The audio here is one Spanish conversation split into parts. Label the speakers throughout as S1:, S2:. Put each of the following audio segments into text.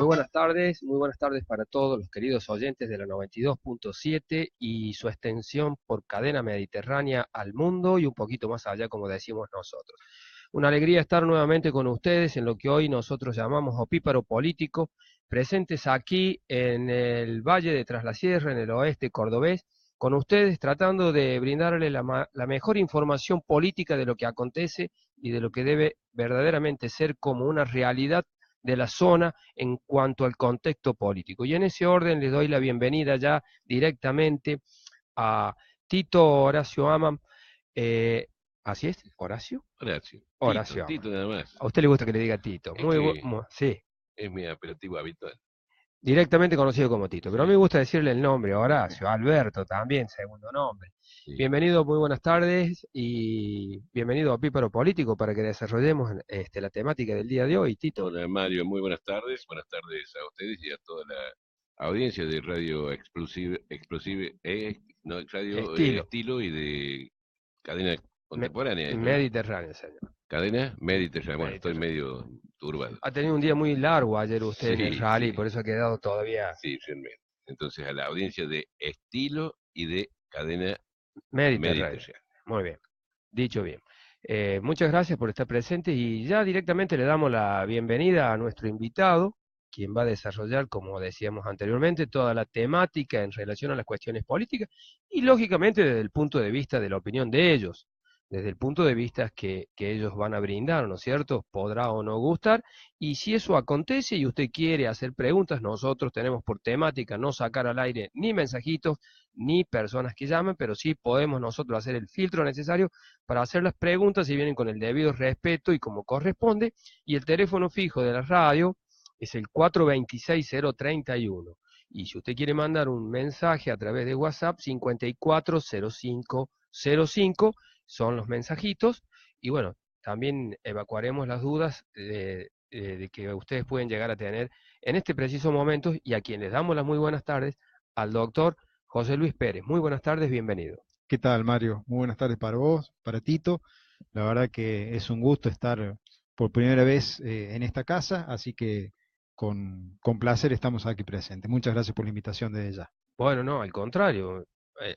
S1: muy buenas tardes para todos los queridos oyentes de la 92.7 y su extensión por cadena mediterránea al mundo y un poquito más allá, como decimos nosotros. Una alegría estar nuevamente con ustedes en lo que hoy nosotros llamamos opíparo político, presentes aquí en el Valle de Tras la Sierra, en el oeste cordobés, con ustedes tratando de brindarle la mejor información política de lo que acontece y de lo que debe verdaderamente ser como una realidad de la zona en cuanto al contexto político. Y en ese orden les doy la bienvenida ya directamente a Tito Horacio Amam. ¿Así es? ¿Horacio?
S2: Horacio.
S1: Horacio Amam.
S2: Tito nada más.
S1: A usted le gusta que le diga Tito.
S2: Es que
S1: Sí,
S2: es mi apelativo habitual.
S1: directamente conocido como Tito. Pero a mí
S2: Sí,
S1: me gusta decirle el nombre, Horacio, Alberto también, segundo nombre.
S2: sí.
S1: Bienvenido, muy buenas tardes y bienvenido a Píparo Político para que desarrollemos la temática del día de hoy, Tito.
S2: Hola Mario, muy buenas tardes. Buenas tardes a ustedes y a toda la audiencia de Radio Explosive, no, Radio
S1: Estilo.
S2: Estilo y de Cadena Contemporánea, ¿no?
S1: Mediterráneo, señor.
S2: Cadena Mediterránea. Bueno, estoy
S1: Mediterráneo.
S2: medio turbado.
S1: Ha tenido un día muy largo ayer usted en el
S2: Sí,
S1: rally,
S2: sí,
S1: por eso ha quedado todavía
S2: sí, realmente. Entonces a la audiencia de Estilo y de Cadena
S1: Mediterráneo.
S2: Mediterránea.
S1: Muy bien, dicho bien. Muchas gracias por estar presente y ya directamente le damos la bienvenida a nuestro invitado, quien va a desarrollar, como decíamos anteriormente, toda la temática en relación a las cuestiones políticas y lógicamente desde el punto de vista de la opinión de ellos, desde el punto de vista que ellos van a brindar, ¿no es cierto? Podrá o no gustar, y si eso acontece y usted quiere hacer preguntas, nosotros tenemos por temática no sacar al aire ni mensajitos, ni personas que llamen, pero sí podemos nosotros hacer el filtro necesario para hacer las preguntas si vienen con el debido respeto y como corresponde, y el teléfono fijo de la radio es el 426-031. Y si usted quiere mandar un mensaje a través de WhatsApp, 540505 son los mensajitos, y bueno, también evacuaremos las dudas de que ustedes pueden llegar a tener en este preciso momento, y a quien les damos las muy buenas tardes, al doctor José Luis Pérez. Muy buenas tardes, bienvenido.
S3: ¿Qué tal, Mario? Muy buenas tardes para vos, para Tito. La verdad que es un gusto estar por primera vez en esta casa, así que con placer estamos aquí presentes. Muchas gracias por la invitación desde ya.
S1: Bueno, no, al contrario,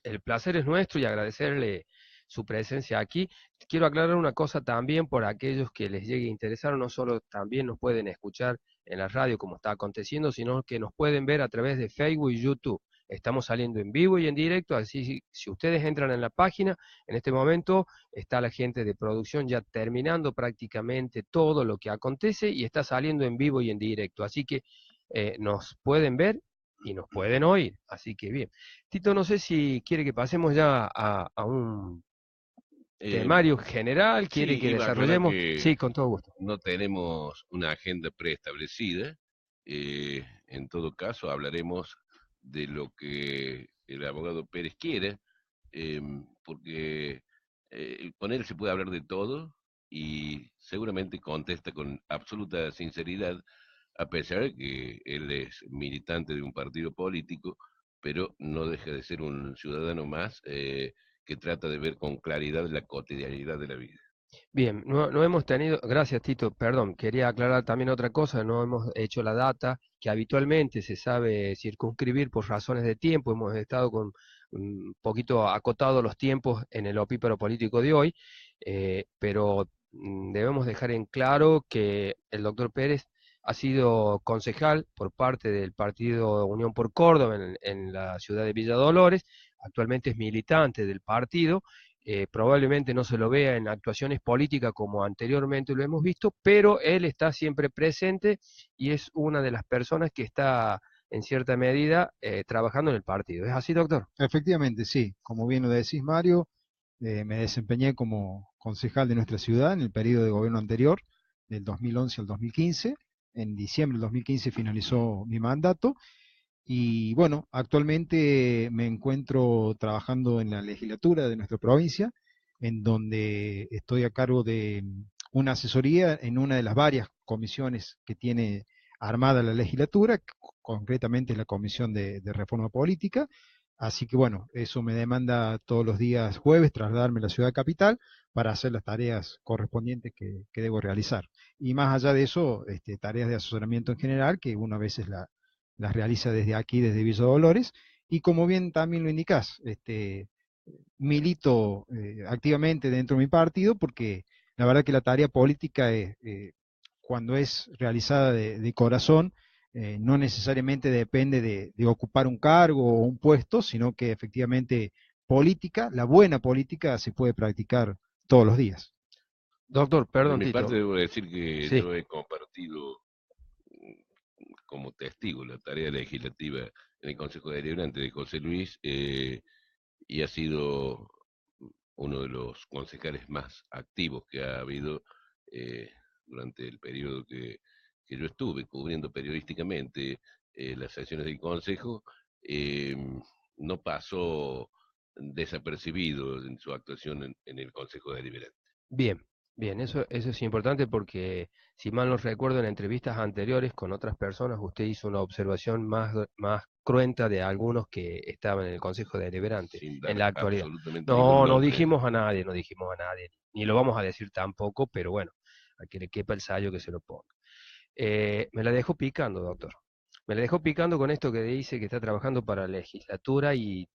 S1: el placer es nuestro y agradecerle su presencia aquí. Quiero aclarar una cosa también por aquellos que les llegue a interesar, no solo también nos pueden escuchar en la radio como está aconteciendo, sino que nos pueden ver a través de Facebook y YouTube. Estamos saliendo en vivo y en directo, así si ustedes entran en la página, en este momento está la gente de producción ya terminando prácticamente todo lo que acontece y está saliendo en vivo y en directo. Así que nos pueden ver y nos pueden oír. Así que bien. Tito, no sé si quiere que pasemos ya a un
S2: Eh,
S1: temario general, quiere
S2: sí,
S1: que
S2: iba a aclarar
S1: desarrollemos.
S2: que
S1: Sí, con todo gusto.
S2: no tenemos una agenda preestablecida. En todo caso, hablaremos de lo que el abogado Pérez quiere, porque con él se puede hablar de todo y seguramente contesta con absoluta sinceridad, a pesar de que él es militante de un partido político, pero no deja de ser un ciudadano más que trata de ver con claridad la cotidianidad de la vida.
S1: Bien, no hemos tenido, gracias Tito, perdón, quería aclarar también otra cosa, no hemos hecho la data que habitualmente se sabe circunscribir por razones de tiempo, hemos estado con un poquito acotados los tiempos en el opíparo político de hoy, pero debemos dejar en claro que el doctor Pérez ha sido concejal por parte del partido Unión por Córdoba en la ciudad de Villa Dolores, actualmente es militante del partido. Probablemente no se lo vea en actuaciones políticas como anteriormente lo hemos visto, pero él está siempre presente y es una de las personas que está en cierta medida trabajando en el partido. ¿Es así, doctor?
S3: Efectivamente, sí, como bien lo decís, Mario, me desempeñé como concejal de nuestra ciudad en el periodo de gobierno anterior, del 2011 al 2015. En diciembre del 2015 finalizó mi mandato. Y bueno, actualmente me encuentro trabajando en la legislatura de nuestra provincia, en donde estoy a cargo de una asesoría en una de las varias comisiones que tiene armada la legislatura, concretamente la Comisión de Reforma Política, Así que bueno, eso me demanda todos los días jueves trasladarme a la ciudad capital para hacer las tareas correspondientes que debo realizar. Y más allá de eso, tareas de asesoramiento en general, que uno a veces las realiza desde aquí, desde Villa Dolores, y como bien también lo indicás, milito activamente dentro de mi partido porque la verdad que la tarea política es, cuando es realizada de corazón, no necesariamente depende de ocupar un cargo o un puesto, sino que efectivamente política, la buena política se puede practicar todos los días.
S1: Doctor,
S2: De
S1: perdón,
S2: mi parte
S1: Tito.
S2: debo decir que
S1: Sí,
S2: yo he compartido como testigo la tarea legislativa en el Consejo Deliberante de José Luis, y ha sido uno de los concejales más activos que ha habido eh, durante el periodo que yo estuve cubriendo periodísticamente las sesiones del Consejo. eh, no pasó desapercibido en su actuación en el Consejo Deliberante.
S1: bien, bien, eso es importante porque, si mal no recuerdo, en entrevistas anteriores con otras personas, usted hizo una observación más cruenta de algunos que estaban en el Consejo Deliberante
S2: Sin
S1: en
S2: dar
S1: la actualidad.
S2: absolutamente ningún
S1: No, no
S2: nombre.
S1: dijimos a nadie, no dijimos a nadie, ni lo vamos a decir tampoco, pero bueno, a que le quepa el sayo que se lo ponga. Me la dejó picando, doctor. Me la dejó picando con esto que dice que está trabajando para la legislatura y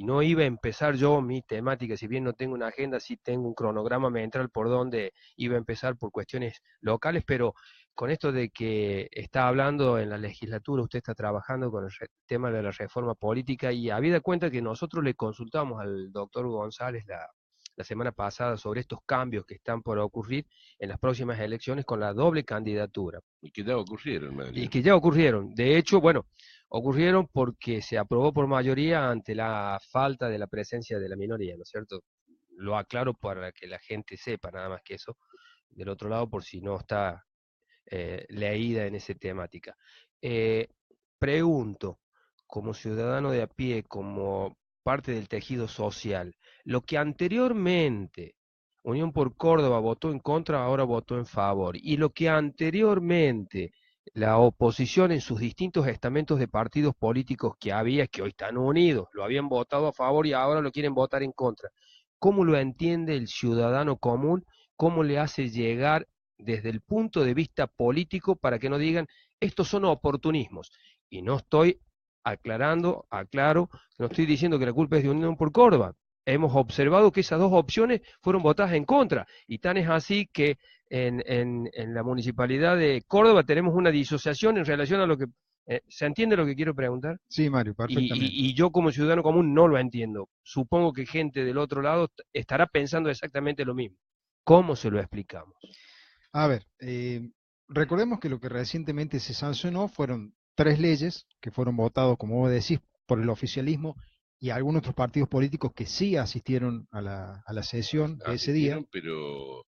S1: no iba a empezar yo mi temática, si bien no tengo una agenda, sí tengo un cronograma mental por donde iba a empezar por cuestiones locales, pero con esto de que está hablando en la legislatura, usted está trabajando con el tema de la reforma política y habida cuenta que nosotros le consultamos al doctor González la semana pasada sobre estos cambios que están por ocurrir en las próximas elecciones con la doble candidatura
S2: Y que ya ocurrieron,
S1: y
S2: Mario.
S1: que ya ocurrieron. De hecho, bueno, ocurrieron porque se aprobó por mayoría ante la falta de la presencia de la minoría, ¿no es cierto? Lo aclaro para que la gente sepa, nada más que eso, del otro lado, por si no está leída en esa temática. Eh, Pregunto, como ciudadano de a pie, como parte del tejido social, lo que anteriormente Unión por Córdoba votó en contra, ahora votó en favor, y lo que anteriormente la oposición en sus distintos estamentos de partidos políticos que había, que hoy están unidos, lo habían votado a favor y ahora lo quieren votar en contra. ¿Cómo lo entiende el ciudadano común? ¿Cómo le hace llegar desde el punto de vista político para que no digan, estos son oportunismos? Y no estoy aclaro, no estoy diciendo que la culpa es de Unión por Córdoba. Hemos observado que esas dos opciones fueron votadas en contra, y tan es así que en la municipalidad de Córdoba tenemos una disociación en relación a lo que... ¿Se entiende lo que quiero preguntar?
S3: Sí, Mario, perfectamente.
S1: Y yo como ciudadano común no lo entiendo. Supongo que gente del otro lado estará pensando exactamente lo mismo. ¿Cómo se lo explicamos?
S3: A ver, recordemos que lo que recientemente se sancionó fueron tres leyes que fueron votados, como vos decís, por el oficialismo y algunos otros partidos políticos que sí asistieron a la sesión de ese día,
S2: Asistieron, pero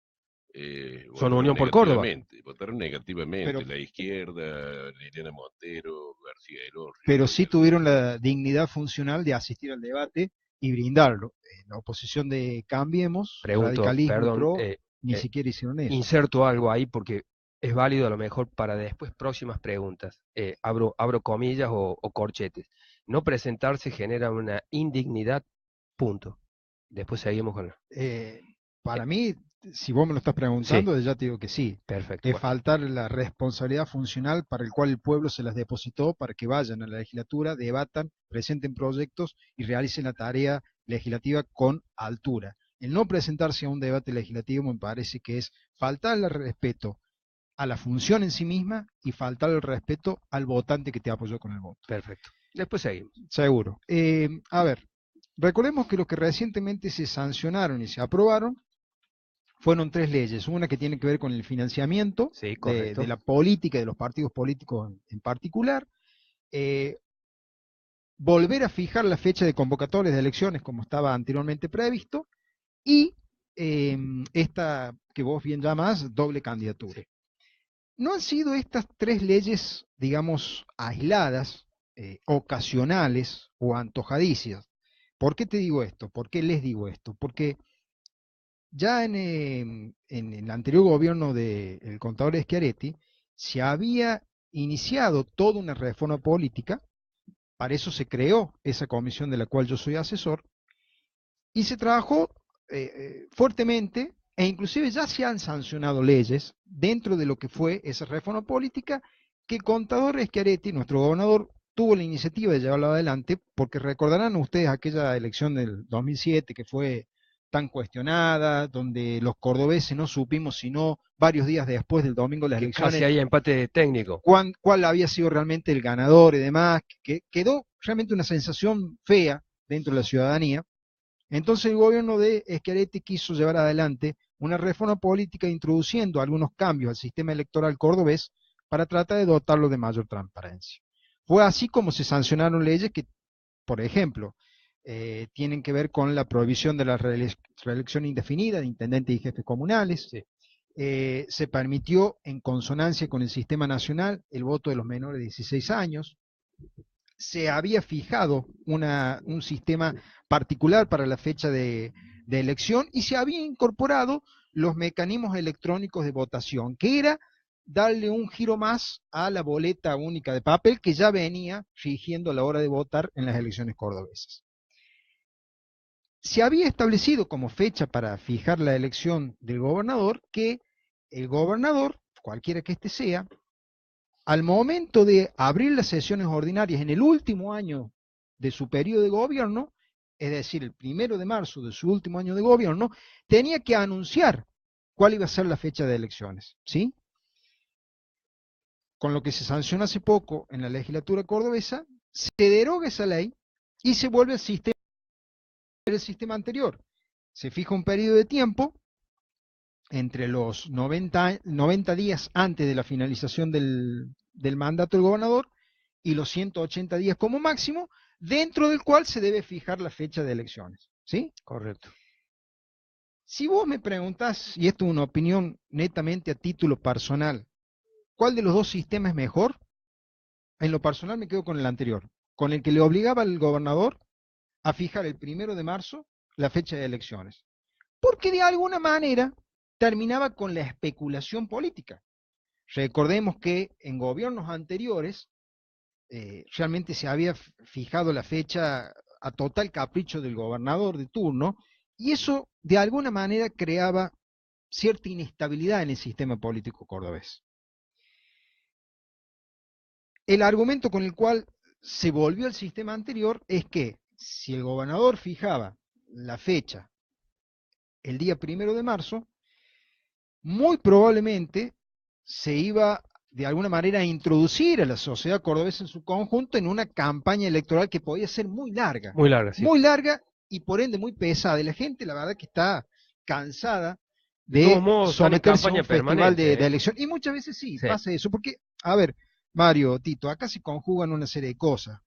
S1: Son Unión por Córdoba.
S2: votaron negativamente,
S3: pero,
S2: la izquierda, Liliana Montero, García del Orrio,
S3: pero sí
S2: Roberto
S3: tuvieron
S2: García.
S3: la dignidad funcional de asistir al debate y brindarlo. La oposición de Cambiemos,
S1: Pregunto,
S3: radicalismo y
S1: perdón,
S3: PRO, ni
S1: eh,
S3: siquiera hicieron eso.
S1: inserto algo ahí porque es válido a lo mejor para después próximas preguntas. Abro comillas o corchetes. No presentarse genera una indignidad, punto. Después seguimos con...
S3: Eh,
S1: eh,
S3: para mí, si vos me lo estás
S1: sí,
S3: preguntando, ya te digo que sí.
S1: perfecto.
S3: Es
S1: Bueno,
S3: faltar la responsabilidad funcional para el cual el pueblo se las depositó para que vayan a la legislatura, debatan, presenten proyectos y realicen la tarea legislativa con altura. El no presentarse a un debate legislativo me parece que es faltar el respeto a la función en sí misma y faltar el respeto al votante que te apoyó con el voto.
S1: perfecto. Después seguimos.
S3: Seguro. A ver, recordemos que lo que recientemente se sancionaron y se aprobaron fueron tres leyes. Una que tiene que ver con el financiamiento
S1: Sí,
S3: de
S1: correcto.
S3: la política y de los partidos políticos en particular. eh, Volver a fijar la fecha de convocatorias de elecciones como estaba anteriormente previsto. Y esta que vos bien llamás doble candidatura.
S1: Sí.
S3: No han sido estas tres leyes, digamos, aisladas, ocasionales o antojadicias. ¿Por qué te digo esto? ¿Por qué les digo esto? Porque ya en el anterior gobierno del contador Schiaretti se había iniciado toda una reforma política Para eso se creó esa comisión de la cual yo soy asesor, y se trabajó fuertemente, e inclusive ya se han sancionado leyes dentro de lo que fue esa reforma política, que el contador Schiaretti, nuestro gobernador, tuvo la iniciativa de llevarlo adelante, porque recordarán ustedes aquella elección del 2007 que fue tan cuestionada, donde los cordobeses no supimos sino varios días después del domingo de las
S1: Que
S3: elecciones
S1: casi hay empate técnico.
S3: cuál había sido realmente el ganador y demás, que quedó realmente una sensación fea dentro de la ciudadanía. Entonces el gobierno de Schiaretti quiso llevar adelante una reforma política introduciendo algunos cambios al sistema electoral cordobés para tratar de dotarlo de mayor transparencia. Fue así como se sancionaron leyes que, por ejemplo, tienen que ver con la prohibición de la reelección indefinida de intendentes y jefes comunales.
S1: Sí.
S3: Se permitió, en consonancia con el sistema nacional, el voto de los menores de 16 años. Se había fijado un sistema particular para la fecha de elección, y se había incorporado los mecanismos electrónicos de votación, que era darle un giro más a la boleta única de papel que ya venía rigiendo la hora de votar en las elecciones cordobesas. Se había establecido como fecha para fijar la elección del gobernador que el gobernador, cualquiera que éste sea, al momento de abrir las sesiones ordinarias en el último año de su periodo de gobierno, es decir, el 1 de marzo de su último año de gobierno, tenía que anunciar cuál iba a ser la fecha de elecciones, ¿sí? Con lo que se sancionó hace poco en la legislatura cordobesa, se deroga esa ley y se vuelve el sistema anterior. Se fija un periodo de tiempo entre los 90 días antes de la finalización del mandato del gobernador y los 180 días como máximo, dentro del cual se debe fijar la fecha de elecciones, ¿sí?
S1: Correcto.
S3: Si vos me preguntás, y esto es una opinión netamente a título personal, ¿cuál de los dos sistemas es mejor? En lo personal me quedo con el anterior, con el que le obligaba al gobernador a fijar el 1 de marzo la fecha de elecciones, porque de alguna manera terminaba con la especulación política. Recordemos que en gobiernos anteriores realmente se había fijado la fecha a total capricho del gobernador de turno, y eso de alguna manera creaba cierta inestabilidad en el sistema político cordobés. El argumento con el cual se volvió al sistema anterior es que si el gobernador fijaba la fecha el día 1 de marzo, muy probablemente se iba de alguna manera a introducir a la sociedad cordobesa en su conjunto en una campaña electoral que podía ser muy larga.
S1: Muy larga, sí.
S3: Muy larga y por ende muy pesada. Y la gente, la verdad, que está cansada
S1: De todos
S3: de
S1: modos, sale
S3: someterse a
S1: campaña
S3: un festival
S1: permanente,
S3: de elección. Y muchas veces sí,
S1: Sí.
S3: pasa eso. Porque, a ver, Mario, Tito, acá se conjugan una serie de cosas.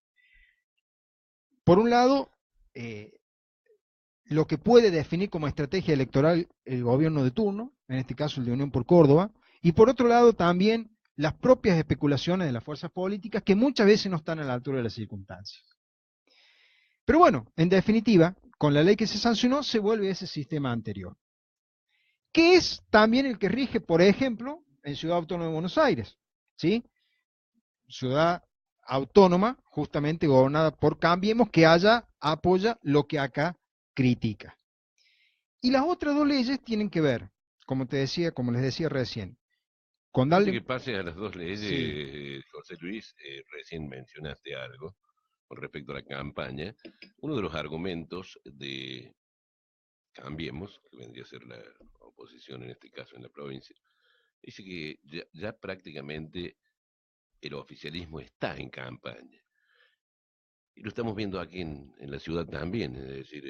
S3: Por un lado, lo que puede definir como estrategia electoral el gobierno de turno, en este caso el de Unión por Córdoba, y por otro lado también las propias especulaciones de las fuerzas políticas, que muchas veces no están a la altura de las circunstancias. Pero bueno, en definitiva, con la ley que se sancionó se vuelve a ese sistema anterior, que es también el que rige, por ejemplo, en Ciudad Autónoma de Buenos Aires, ¿sí? Ciudad autónoma, justamente gobernada por Cambiemos, que allá apoya lo que acá critica. Y las otras dos leyes tienen que ver, como les decía recién, con
S2: Antes
S3: darle...
S2: que pase a las dos leyes,
S3: Sí.
S2: José Luis, recién mencionaste algo con respecto a la campaña. Uno de los argumentos de Cambiemos, que vendría a ser la oposición en este caso en la provincia, dice que ya prácticamente el oficialismo está en campaña. Y lo estamos viendo aquí en la ciudad también, es decir,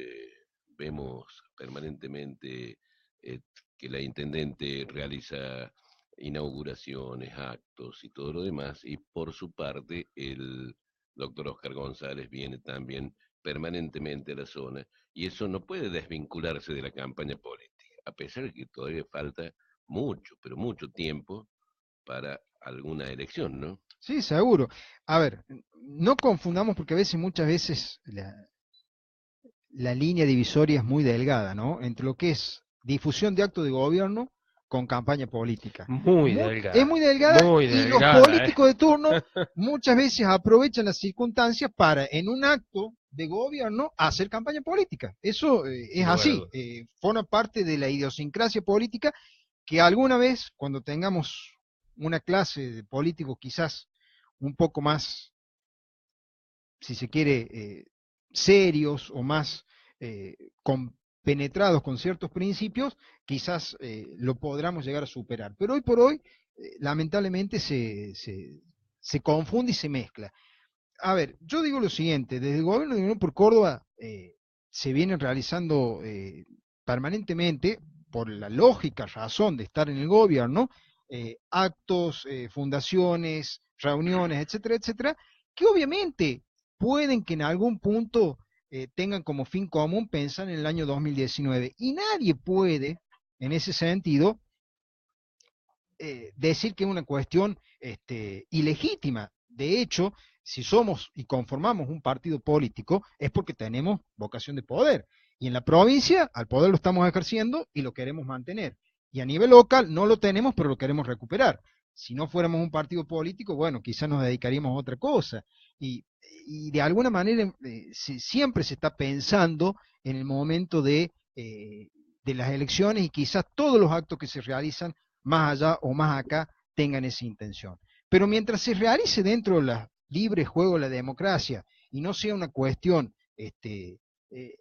S2: vemos permanentemente que la intendente realiza inauguraciones, actos y todo lo demás, y por su parte el doctor Oscar González viene también permanentemente a la zona, y eso no puede desvincularse de la campaña política, a pesar de que todavía falta mucho, pero mucho tiempo para alguna elección, ¿no?
S3: Sí, seguro. A ver, no confundamos, porque muchas veces la línea divisoria es muy delgada, ¿no? Entre lo que es difusión de actos de gobierno con campaña política.
S1: Muy delgada.
S3: Es muy delgada,
S1: Muy
S3: y
S1: delgada,
S3: los políticos de turno muchas veces aprovechan las circunstancias para, en un acto de gobierno, hacer campaña política. Eso es
S1: Sin lugar a
S3: así,
S1: dudas.
S3: forma parte de la idiosincrasia política que alguna vez, cuando tengamos una clase de políticos quizás un poco más, si se quiere, serios o más penetrados con ciertos principios, quizás lo podamos llegar a superar. Pero hoy por hoy, lamentablemente, se confunde y se mezcla. A ver, yo digo lo siguiente, desde el gobierno de Unión por Córdoba se vienen realizando permanentemente, por la lógica razón de estar en el gobierno, actos, fundaciones, reuniones, etcétera, etcétera, que obviamente pueden que en algún punto tengan como fin común pensar en el año 2019. Y nadie puede, en ese sentido, decir que es una cuestión ilegítima. De hecho, si somos y conformamos un partido político, es porque tenemos vocación de poder. Y en la provincia, al poder lo estamos ejerciendo y lo queremos mantener. Y a nivel local no lo tenemos, pero lo queremos recuperar. Si no fuéramos un partido político, bueno, quizás nos dedicaríamos a otra cosa. Y de alguna manera siempre se está pensando en el momento de las elecciones, y quizás todos los actos que se realizan más allá o más acá tengan esa intención. Pero mientras se realice dentro de la libre juego de la democracia y no sea una cuestión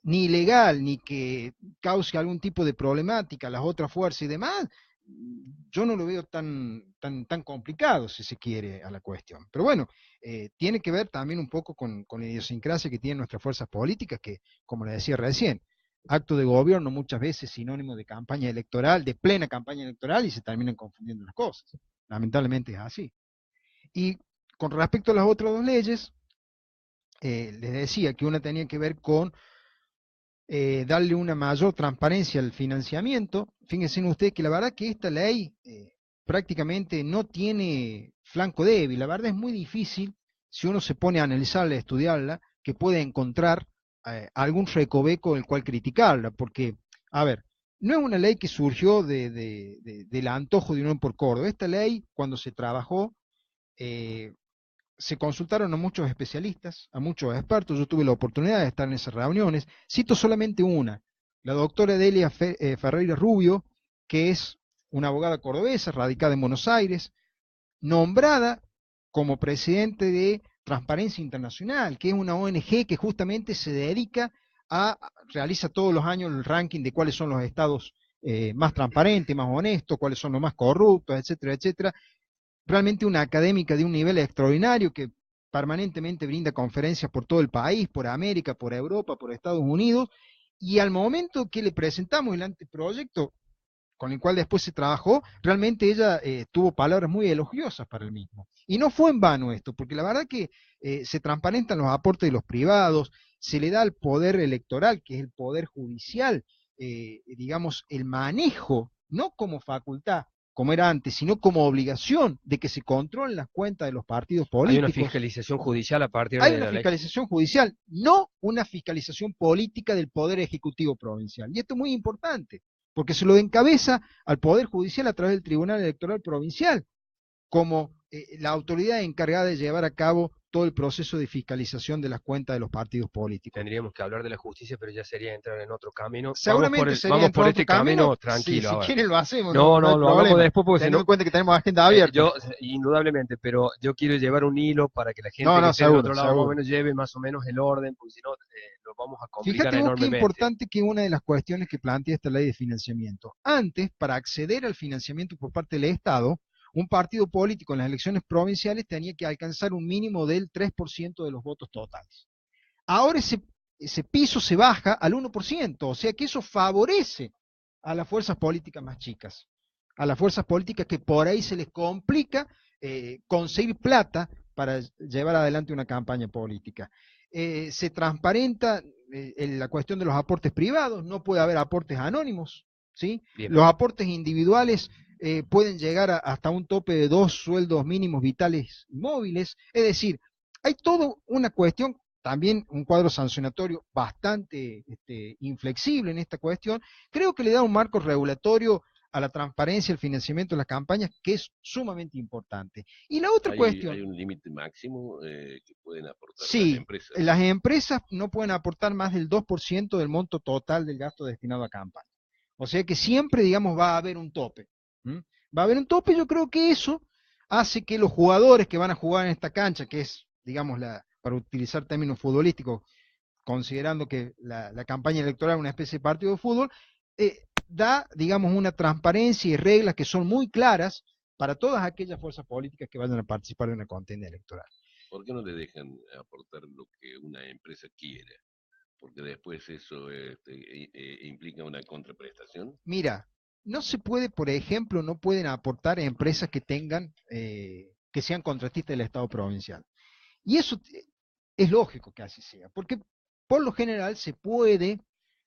S3: ni ilegal ni que cause algún tipo de problemática a las otras fuerzas y demás, yo no lo veo tan complicado, si se quiere, a la cuestión. Pero bueno, tiene que ver también un poco con la idiosincrasia que tienen nuestras fuerzas políticas, que, como le decía recién, acto de gobierno muchas veces sinónimo de campaña electoral, de plena campaña electoral, y se terminan confundiendo las cosas. Lamentablemente es así. Y con respecto a las otras dos leyes, les decía que una tenía que ver con darle una mayor transparencia al financiamiento. Fíjense ustedes que la verdad que esta ley prácticamente no tiene flanco débil. La verdad es muy difícil, si uno se pone a analizarla, a estudiarla, que pueda encontrar algún recoveco del cual criticarla, porque, a ver, no es una ley que surgió del antojo de Unión por Córdoba. Esta ley, cuando se trabajó, se consultaron a muchos especialistas, a muchos expertos. Yo tuve la oportunidad de estar en esas reuniones. Cito solamente una, la doctora Delia Ferreira Rubio, que es una abogada cordobesa radicada en Buenos Aires, nombrada como presidente de Transparencia Internacional, que es una ONG que justamente se dedica realiza todos los años el ranking de cuáles son los estados más transparentes, más honestos, cuáles son los más corruptos, etcétera, etcétera. Realmente una académica de un nivel extraordinario que permanentemente brinda conferencias por todo el país, por América, por Europa, por Estados Unidos, y al momento que le presentamos el anteproyecto con el cual después se trabajó, realmente ella tuvo palabras muy elogiosas para el mismo. Y no fue en vano esto, porque la verdad que se transparentan los aportes de los privados, se le da al poder electoral, que es el poder judicial, digamos, el manejo, no como facultad, como era antes, sino como obligación de que se controlen las cuentas de los partidos políticos.
S1: Hay una fiscalización judicial a partir
S3: Hay
S1: de
S3: una
S1: la ley.
S3: fiscalización judicial, no una fiscalización política del Poder Ejecutivo Provincial. Y esto es muy importante, porque se lo encabeza al Poder Judicial a través del Tribunal Electoral Provincial, como la autoridad encargada de llevar a cabo todo el proceso de fiscalización de las cuentas de los partidos políticos.
S1: Tendríamos que hablar de la justicia, pero ya sería entrar en otro camino.
S3: Seguramente
S1: Vamos por este camino
S3: Si
S1: tranquilo.
S3: ahora. Quieren lo hacemos.
S1: No,
S3: hay
S1: lo hablamos después porque
S3: teniendo en cuenta que tenemos agenda abierta.
S1: Indudablemente, pero yo quiero llevar un hilo para que la gente que esté
S3: seguro,
S1: del otro lado más o menos lleve más o menos el orden, porque si no lo vamos a complicar
S3: Fíjate
S1: enormemente.
S3: Fíjate qué importante que una de las cuestiones que plantea esta ley de financiamiento. Antes, para acceder al financiamiento por parte del Estado, un partido político en las elecciones provinciales tenía que alcanzar un mínimo del 3% de los votos totales. Ahora ese piso se baja al 1%, o sea que eso favorece a las fuerzas políticas más chicas, a las fuerzas políticas que por ahí se les complica conseguir plata para llevar adelante una campaña política. Se transparenta la cuestión de los aportes privados, no puede haber aportes anónimos, ¿sí? Los aportes individuales pueden llegar hasta un tope de 2 sueldos mínimos vitales móviles, es decir, hay toda una cuestión, también un cuadro sancionatorio bastante inflexible en esta cuestión. Creo que le da un marco regulatorio a la transparencia, el financiamiento de las campañas, que es sumamente importante. Y la otra cuestión...
S2: ¿Hay un límite máximo que pueden aportar las
S3: Sí,
S2: empresas?
S3: las empresas no pueden aportar más del 2% del monto total del gasto destinado a campaña. O sea que siempre, digamos, va a haber un tope. ¿Mm? Va a haber un tope, yo creo que eso hace que los jugadores que van a jugar en esta cancha, que es, digamos, para utilizar términos futbolísticos, considerando que la campaña electoral es una especie de partido de fútbol, da, digamos, una transparencia y reglas que son muy claras para todas aquellas fuerzas políticas que vayan a participar de una contienda electoral.
S2: ¿Por qué no le dejan aportar lo que una empresa quiera? Porque después eso implica una contraprestación.
S3: Mira, no se puede, por ejemplo, no pueden aportar empresas que tengan, que sean contratistas del Estado provincial. Y eso es lógico que así sea, porque por lo general se puede,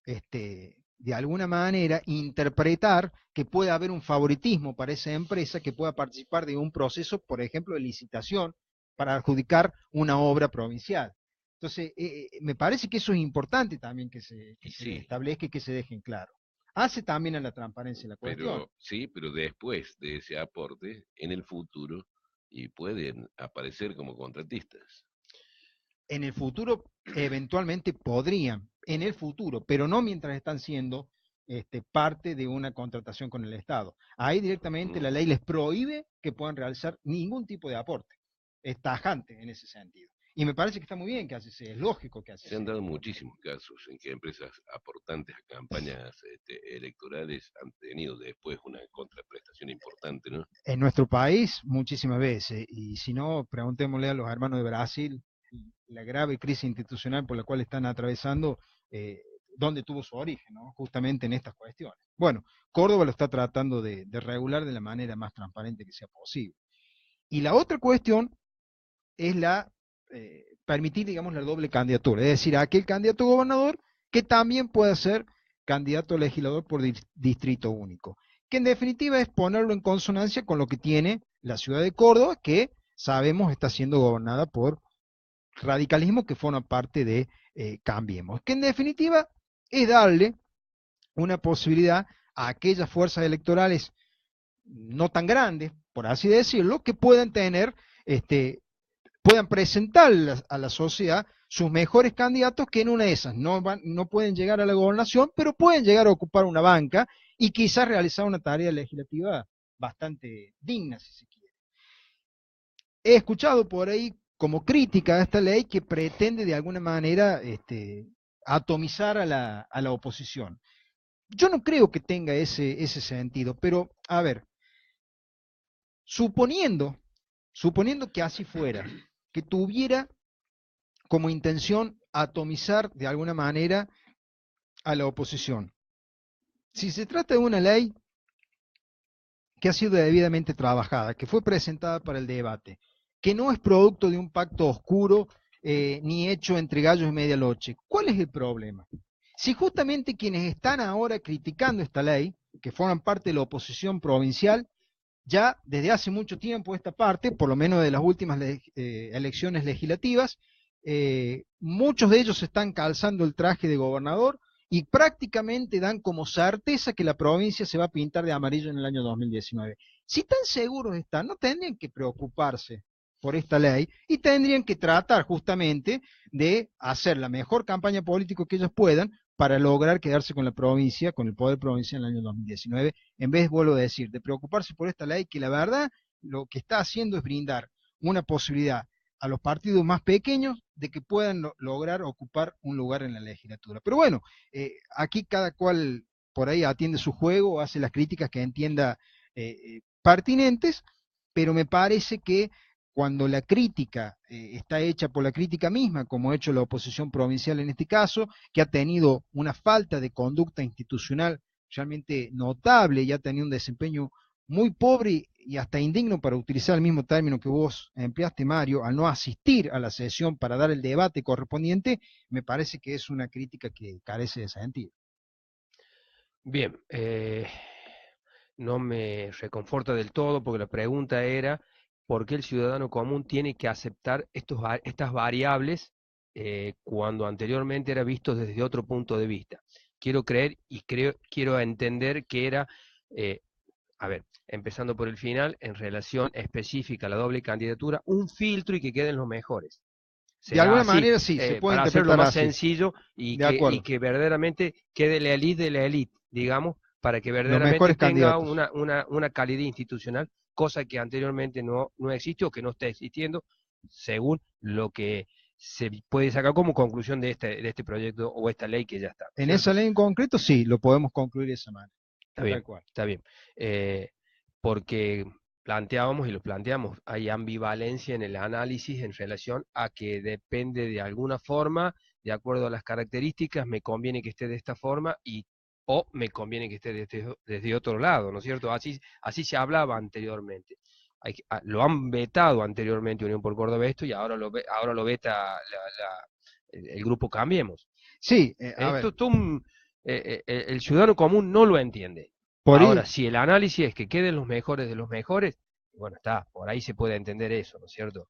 S3: de alguna manera, interpretar que puede haber un favoritismo para esa empresa que pueda participar de un proceso, por ejemplo, de licitación para adjudicar una obra provincial. Entonces, me parece que eso es importante también que se
S2: Sí,
S3: establezca y que se dejen claro. Hace también a la transparencia la cuestión.
S2: pero sí, pero después de ese aporte, en el futuro, y pueden aparecer como contratistas.
S3: En el futuro eventualmente podrían, en el futuro, pero no mientras están siendo parte de una contratación con el Estado. Ahí directamente la ley les prohíbe que puedan realizar ningún tipo de aporte. Es tajante en ese sentido. Y me parece que está muy bien que así sea, es lógico que así
S2: Se han
S3: sea.
S2: dado muchísimos casos en que empresas aportantes a campañas electorales han tenido después una contraprestación importante, ¿no?
S3: En nuestro país, muchísimas veces, y si no, preguntémosle a los hermanos de Brasil la grave crisis institucional por la cual están atravesando, dónde tuvo su origen, ¿no? Justamente en estas cuestiones. Bueno, Córdoba lo está tratando de regular de la manera más transparente que sea posible. Y la otra cuestión es permitir, digamos, la doble candidatura, es decir, aquel candidato a gobernador que también pueda ser candidato a legislador por distrito único, que en definitiva es ponerlo en consonancia con lo que tiene la ciudad de Córdoba, que sabemos está siendo gobernada por radicalismo que forma parte de Cambiemos, que en definitiva es darle una posibilidad a aquellas fuerzas electorales no tan grandes, por así decirlo, que puedan tener, puedan presentar a la sociedad sus mejores candidatos, que en una de esas no pueden llegar a la gobernación, pero pueden llegar a ocupar una banca y quizás realizar una tarea legislativa bastante digna, si se quiere. He escuchado por ahí como crítica a esta ley que pretende de alguna manera atomizar a la oposición. Yo no creo que tenga ese sentido, pero a ver, suponiendo que así fuera, que tuviera como intención atomizar de alguna manera a la oposición. Si se trata de una ley que ha sido debidamente trabajada, que fue presentada para el debate, que no es producto de un pacto oscuro ni hecho entre gallos y medianoche, ¿cuál es el problema? Si justamente quienes están ahora criticando esta ley, que forman parte de la oposición provincial, ya desde hace mucho tiempo esta parte, por lo menos de las últimas elecciones legislativas, muchos de ellos están calzando el traje de gobernador y prácticamente dan como certeza que la provincia se va a pintar de amarillo en el año 2019. Si tan seguros están, no tendrían que preocuparse por esta ley y tendrían que tratar justamente de hacer la mejor campaña política que ellos puedan para lograr quedarse con la provincia, con el poder provincial en el año 2019, en vez, vuelvo a decir, de preocuparse por esta ley que la verdad lo que está haciendo es brindar una posibilidad a los partidos más pequeños de que puedan lograr ocupar un lugar en la legislatura. Pero bueno, aquí cada cual por ahí atiende su juego, hace las críticas que entienda pertinentes, pero me parece que cuando la crítica está hecha por la crítica misma, como ha hecho la oposición provincial en este caso, que ha tenido una falta de conducta institucional realmente notable y ha tenido un desempeño muy pobre y hasta indigno, para utilizar el mismo término que vos empleaste, Mario, al no asistir a la sesión para dar el debate correspondiente, me parece que es una crítica que carece de sentido.
S1: Bien, no me reconforta del todo porque la pregunta era por qué el ciudadano común tiene que aceptar estas variables cuando anteriormente era visto desde otro punto de vista. Quiero creer y quiero entender que era a ver, empezando por el final, en relación específica a la doble candidatura, un filtro y que queden los mejores.
S3: De
S1: Será
S3: alguna
S1: así,
S3: manera sí, se puede
S1: para hacerlo
S3: interpretar
S1: más
S3: así.
S1: sencillo
S3: De
S1: y
S3: acuerdo.
S1: que verdaderamente quede la élite de la élite, digamos, para que
S3: Los
S1: verdaderamente
S3: mejores
S1: tenga
S3: candidatos.
S1: una calidad institucional, cosa que anteriormente no existe o que no está existiendo, según lo que se puede sacar como conclusión de este proyecto o esta ley que ya está,
S3: En esa
S1: ¿cierto?
S3: ley en concreto sí, lo podemos concluir de esa manera.
S1: Está
S3: Tal
S1: bien,
S3: cual.
S1: está bien. Porque planteábamos y lo planteamos, hay ambivalencia en el análisis en relación a que depende de alguna forma, de acuerdo a las características, me conviene que esté de esta forma o me conviene que esté desde otro lado, ¿no es cierto? Así se hablaba anteriormente. Lo han vetado anteriormente Unión por Córdoba esto y ahora lo veta el grupo Cambiemos.
S3: Sí, a ver,
S1: Esto el ciudadano común no lo entiende.
S3: por
S1: Ahora,
S3: ahí
S1: si el análisis es que queden los mejores de los mejores, bueno, está, por ahí se puede entender eso, ¿no es cierto?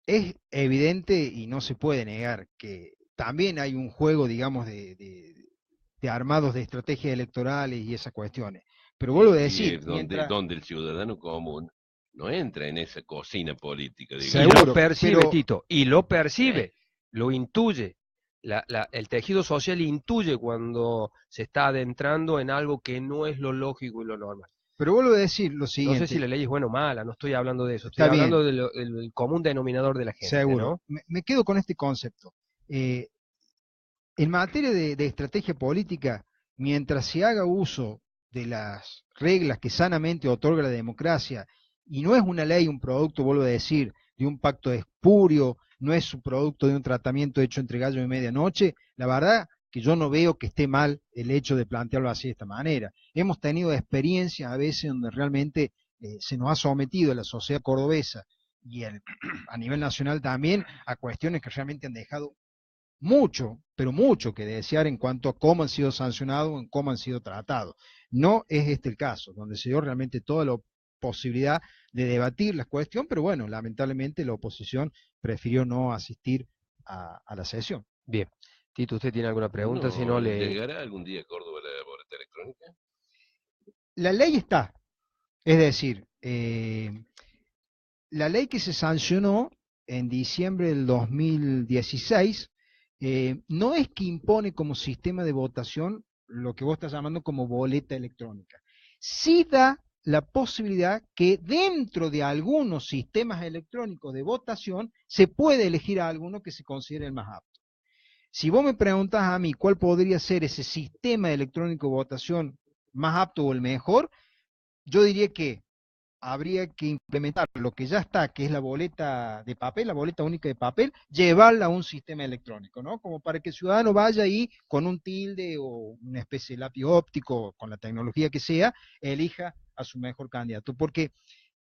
S3: es evidente y no se puede negar que también hay un juego, digamos, de armados de estrategias electorales y esas cuestiones. Pero vuelvo a
S2: Y
S3: decir,
S2: es
S3: mientras,
S2: donde el ciudadano común no entra en esa cocina política,
S1: Y
S2: digamos.
S1: lo
S3: seguro,
S1: percibe,
S3: pero
S1: Tito, y lo
S2: ¿Eh?
S1: percibe, lo intuye. El tejido social intuye cuando se está adentrando en algo que no es lo lógico y lo normal.
S3: vuelvo a decir lo
S1: No sé si
S3: siguiente,
S1: la ley es buena o mala, no estoy hablando de eso, estoy
S3: está bien,
S1: hablando del común denominador de la gente,
S3: seguro.
S1: ¿no?
S3: Me quedo con este concepto. Eh, En materia de estrategia política, mientras se haga uso de las reglas que sanamente otorga la democracia, y no es una ley un producto, vuelvo a decir, de un pacto espurio, no es un producto de un tratamiento hecho entre gallo y medianoche, la verdad que yo no veo que esté mal el hecho de plantearlo así de esta manera. Hemos tenido experiencias a veces donde realmente se nos ha sometido a la sociedad cordobesa y a nivel nacional también a cuestiones que realmente han dejado mucho, pero mucho que desear en cuanto a cómo han sido sancionados, en cómo han sido tratados. No es este el caso, donde se dio realmente toda la posibilidad de debatir la cuestión, pero bueno, lamentablemente la oposición prefirió no asistir a la sesión.
S1: Bien. Tito, ¿usted tiene alguna pregunta? Si no,
S2: ¿No
S1: le...
S2: llegará algún día a Córdoba la boleta electrónica?
S3: La ley está, es decir, la ley que se sancionó en diciembre del 2016 no es que impone como sistema de votación lo que vos estás llamando como boleta electrónica. Sí da la posibilidad que dentro de algunos sistemas electrónicos de votación se puede elegir a alguno que se considere el más apto. Si vos me preguntas a mí cuál podría ser ese sistema electrónico de votación más apto o el mejor, yo diría que habría que implementar lo que ya está, que es la boleta de papel, la boleta única de papel, llevarla a un sistema electrónico, ¿no? Como para que el ciudadano vaya ahí con un tilde o una especie de lápiz óptico, con la tecnología que sea, elija a su mejor candidato. Porque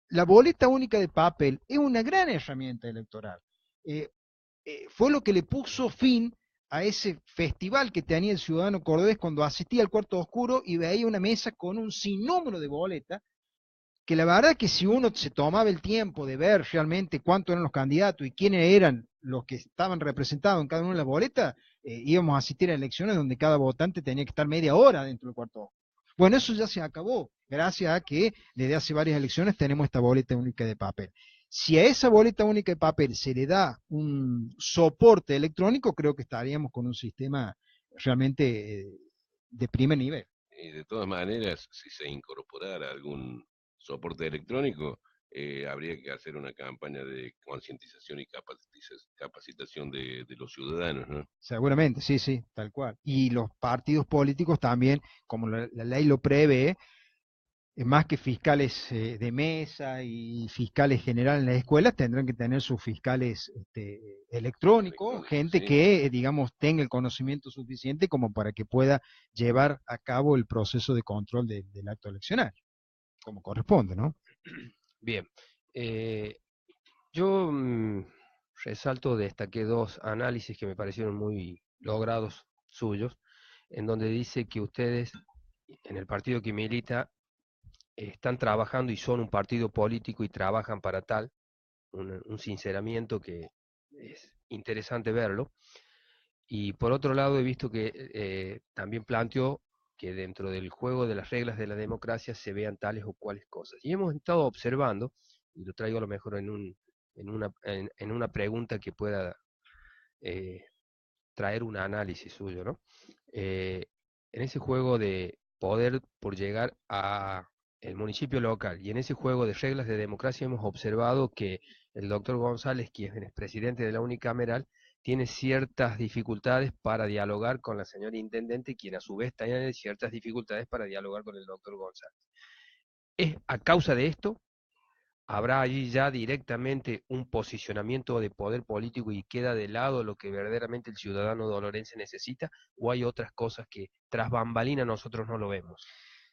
S3: la boleta única de papel es una gran herramienta electoral. Eh, Fue lo que le puso fin a ese festival que tenía el ciudadano cordobés cuando asistía al cuarto oscuro y veía una mesa con un sinnúmero de boletas que la verdad que si uno se tomaba el tiempo de ver realmente cuántos eran los candidatos y quiénes eran los que estaban representados en cada una de las boletas, íbamos a asistir a elecciones donde cada votante tenía que estar media hora dentro del cuarto. Bueno, eso ya se acabó, gracias a que desde hace varias elecciones tenemos esta boleta única de papel. Si a esa boleta única de papel se le da un soporte electrónico, creo que estaríamos con un sistema realmente de primer nivel.
S2: Y de todas maneras, si se incorporara algún soporte electrónico, habría que hacer una campaña de concientización y capacitación de los ciudadanos, ¿no?
S3: Seguramente, sí, sí, tal cual. Y los partidos políticos también, como la ley lo prevé, más que fiscales de mesa y fiscales generales en las escuelas, tendrán que tener sus fiscales electrónicos,
S2: Electrónico,
S3: gente
S2: sí.
S3: que, digamos, tenga el conocimiento suficiente como para que pueda llevar a cabo el proceso de control del acto eleccionario, como corresponde, ¿no?
S1: Bien. Eh, yo resalto, destaqué dos análisis que me parecieron muy logrados suyos, en donde dice que ustedes, en el partido que milita, están trabajando y son un partido político y trabajan para tal, un sinceramiento que es interesante verlo. Y por otro lado, he visto que también planteó que dentro del juego de las reglas de la democracia se vean tales o cuales cosas. Y hemos estado observando, y lo traigo a lo mejor en una pregunta que pueda traer un análisis suyo, ¿no? En ese juego de poder por llegar a el municipio local y en ese juego de reglas de democracia hemos observado que el doctor González, quien es presidente de la unicameral, tiene ciertas dificultades para dialogar con la señora intendente, quien a su vez tiene ciertas dificultades para dialogar con el doctor González. ¿Es a causa de esto? ¿Habrá allí ya directamente un posicionamiento de poder político y queda de lado lo que verdaderamente el ciudadano dolorense necesita? ¿O hay otras cosas que tras bambalina nosotros no lo vemos?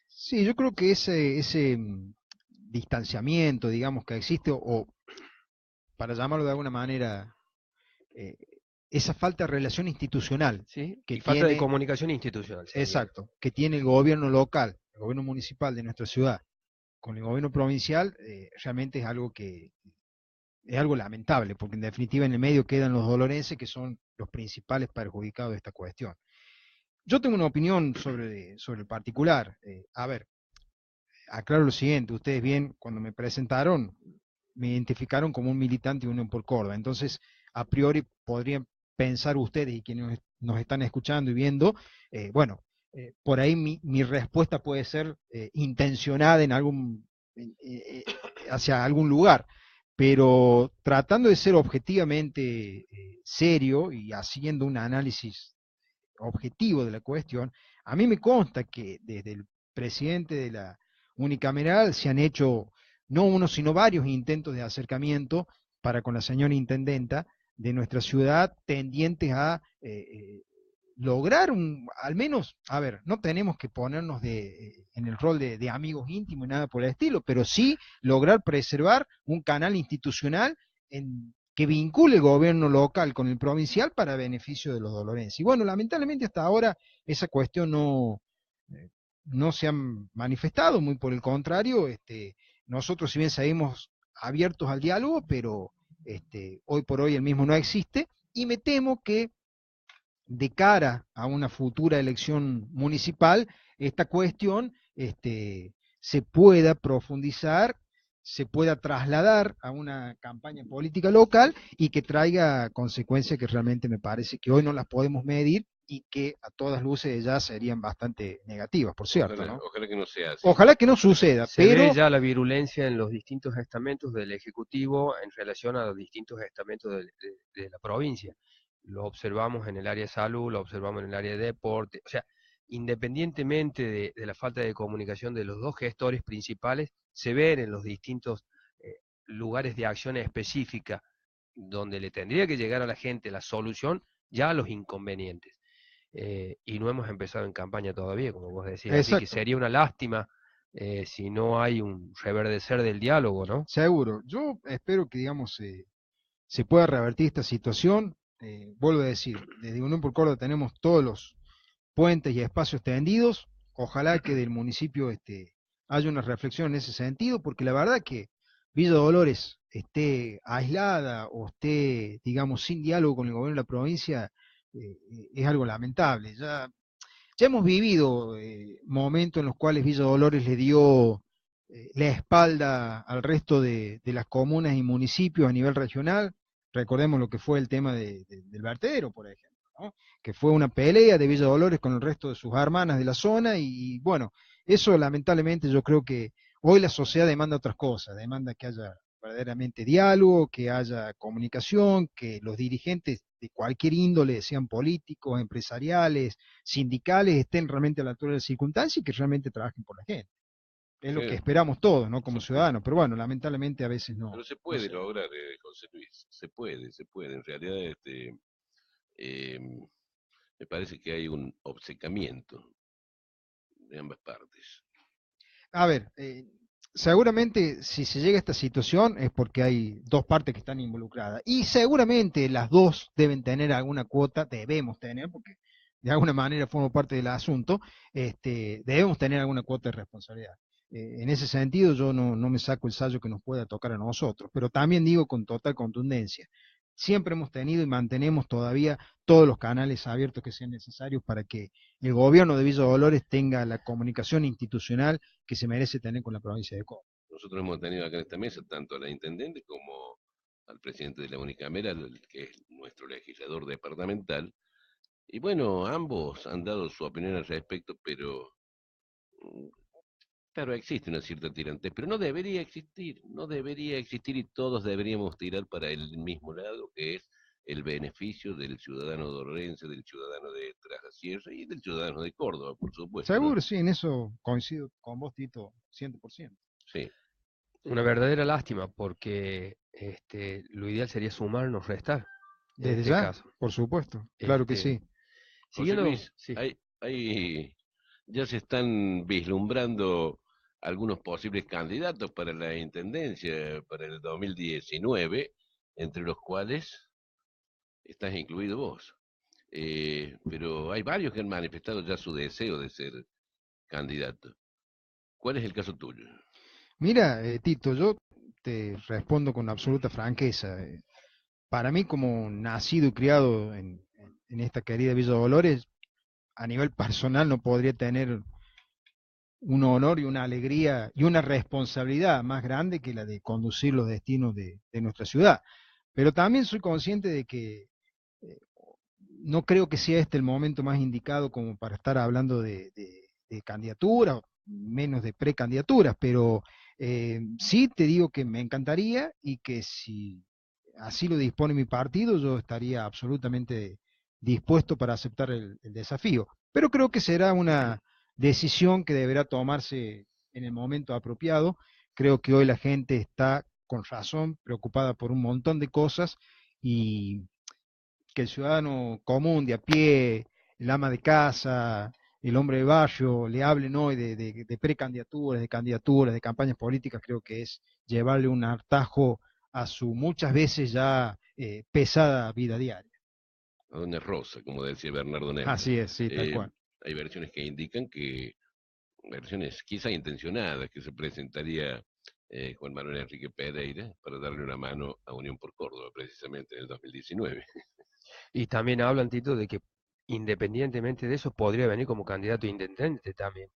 S3: Sí, yo creo que ese distanciamiento, digamos, que existe, o para llamarlo de alguna manera, eh, esa falta de relación institucional
S1: ¿Sí?
S3: que
S1: Y falta de
S3: tiene,
S1: comunicación institucional.
S3: exacto, que tiene el gobierno local, el gobierno municipal de nuestra ciudad, con el gobierno provincial, realmente es algo lamentable, porque en definitiva en el medio quedan los dolorenses, que son los principales perjudicados de esta cuestión. Yo tengo una opinión sobre el particular. A ver, aclaro lo siguiente, ustedes bien, cuando me presentaron, me identificaron como un militante de Unión por Córdoba. Entonces, a priori podrían pensar ustedes y quienes nos están escuchando y viendo, bueno, por ahí mi respuesta puede ser intencionada en hacia algún lugar, pero tratando de ser objetivamente serio y haciendo un análisis objetivo de la cuestión, a mí me consta que desde el presidente de la unicameral se han hecho no uno, sino varios intentos de acercamiento para con la señora intendenta de nuestra ciudad, tendientes a lograr al menos, a ver, no tenemos que ponernos en el rol de amigos íntimos y nada por el estilo, pero sí lograr preservar un canal institucional que vincule el gobierno local con el provincial para beneficio de los dolorenses. Y bueno, lamentablemente hasta ahora esa cuestión no se ha manifestado, muy por el contrario, nosotros si bien seguimos abiertos al diálogo, pero hoy por hoy el mismo no existe, y me temo que de cara a una futura elección municipal, esta cuestión se pueda profundizar, se pueda trasladar a una campaña política local y que traiga consecuencias que realmente me parece que hoy no las podemos medir y que a todas luces ya serían bastante negativas, por cierto,
S2: Ojalá,
S3: ¿no?
S2: ojalá que no sea así.
S3: Ojalá que no suceda,
S1: Se ve
S3: pero
S1: ya la virulencia en los distintos estamentos del Ejecutivo en relación a los distintos estamentos de la provincia. Lo observamos en el área de salud, lo observamos en el área de deporte, o sea, independientemente de la falta de comunicación de los dos gestores principales, se ven en los distintos lugares de acción específica donde le tendría que llegar a la gente la solución, ya a los inconvenientes. Y no hemos empezado en campaña todavía, como vos decías, así que
S3: exacto,
S1: sería una lástima si no hay un reverdecer del diálogo, ¿no?
S3: seguro. Yo espero que, digamos, se pueda revertir esta situación. Vuelvo a decir, desde Unión por Córdoba tenemos todos los puentes y espacios tendidos. Ojalá que del municipio haya una reflexión en ese sentido, porque la verdad que Villa Dolores esté aislada o esté, digamos, sin diálogo con el gobierno de la provincia, es algo lamentable. Ya hemos vivido momentos en los cuales Villa Dolores le dio la espalda al resto de las comunas y municipios a nivel regional. Recordemos lo que fue el tema del vertedero, por ejemplo, ¿no? Que fue una pelea de Villa Dolores con el resto de sus hermanas de la zona y bueno, eso lamentablemente yo creo que hoy la sociedad demanda otras cosas, demanda que haya verdaderamente diálogo, que haya comunicación, que los dirigentes de cualquier índole, sean políticos, empresariales, sindicales, estén realmente a la altura de las circunstancias y que realmente trabajen por la gente. Es lo que
S2: Sí,
S3: esperamos todos, ¿no? Como
S2: se puede.
S3: ciudadanos, pero bueno, lamentablemente a veces
S2: Pero
S3: no,
S2: se
S3: no
S2: puede
S3: se da.
S2: lograr, José Luis, se puede. En realidad, eh, me parece que hay un obcecamiento de ambas partes.
S3: A ver, seguramente si se llega a esta situación es porque hay dos partes que están involucradas y seguramente las dos deben tener alguna cuota, debemos tener, porque de alguna manera forma parte del asunto, debemos tener alguna cuota de responsabilidad. En ese sentido yo no me saco el sallo que nos pueda tocar a nosotros, pero también digo con total contundencia, siempre hemos tenido y mantenemos todavía todos los canales abiertos que sean necesarios para que el gobierno de Villa Dolores tenga la comunicación institucional que se merece tener con la provincia de Córdoba.
S2: Nosotros hemos tenido acá en esta mesa tanto a la intendente como al presidente de la unicameral, que es nuestro legislador departamental, y bueno, ambos han dado su opinión al respecto, pero mm, claro, existe una cierta tirantez, pero no debería existir y todos deberíamos tirar para el mismo lado, que es el beneficio del ciudadano dolorense, del ciudadano de Trasasierra y del ciudadano de Córdoba, por supuesto, ¿no?
S3: Seguro, sí, en eso coincido con vos, Tito, 100%.
S2: Sí,
S1: Una verdadera lástima, porque lo ideal sería sumar, no restar, en
S3: Desde
S1: este
S3: ya,
S1: caso.
S3: por supuesto, claro que
S1: Este,
S3: sí.
S2: José
S1: siguiendo,
S2: Luis,
S1: sí.
S2: ya se están vislumbrando algunos posibles candidatos para la intendencia para el 2019, entre los cuales estás incluido vos. Pero hay varios que han manifestado ya su deseo de ser candidato. ¿Cuál es el caso tuyo?
S3: Mira, Tito, yo te respondo con absoluta franqueza. Para mí, como nacido y criado en esta querida Villa Dolores, a nivel personal no podría tener un honor y una alegría y una responsabilidad más grande que la de conducir los destinos de nuestra ciudad. Pero también soy consciente de que eh, no creo que sea este el momento más indicado como para estar hablando de candidaturas, menos de precandidaturas, pero sí te digo que me encantaría y que si así lo dispone mi partido, yo estaría absolutamente dispuesto para aceptar el desafío. Pero creo que será una decisión que deberá tomarse en el momento apropiado. Creo que hoy la gente está con razón preocupada por un montón de cosas y que el ciudadano común, de a pie, el ama de casa, el hombre de barrio, le hablen hoy de precandidaturas, de candidaturas, de campañas políticas, creo que es llevarle un hartajo a su muchas veces ya pesada vida diaria.
S2: A Doña Rosa, como decía Bernardo Neumann.
S3: Así es, sí, tal
S2: Eh,
S3: cual.
S2: Hay versiones que indican que, versiones quizá intencionadas, que se presentaría Juan Manuel Enrique Pereira para darle una mano a Unión por Córdoba, precisamente en el 2019.
S1: Y también hablan, Tito, de que independientemente de eso, podría venir como candidato a intendente también.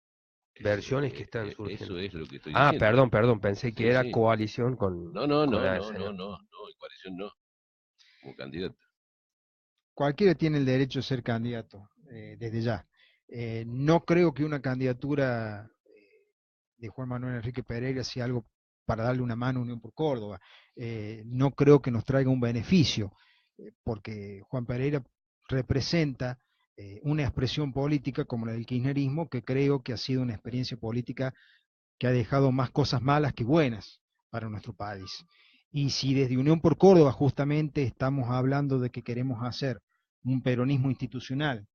S1: Versiones que están
S2: Eso
S1: surgiendo.
S2: es lo que estoy
S1: Ah,
S2: diciendo.
S1: perdón, pensé que
S2: Sí,
S1: era
S2: sí.
S1: coalición
S2: No, no,
S1: con
S2: no,
S1: el
S2: no, no,
S1: señor.
S2: no, no, en coalición no, como candidato.
S3: Cualquiera tiene el derecho a ser candidato, desde ya. No creo que una candidatura de Juan Manuel Enrique Pereira sea algo para darle una mano a Unión por Córdoba. No creo que nos traiga un beneficio, porque Juan Pereira representa una expresión política como la del kirchnerismo, que creo que ha sido una experiencia política que ha dejado más cosas malas que buenas para nuestro país. Y si desde Unión por Córdoba justamente estamos hablando de que queremos hacer un peronismo institucional,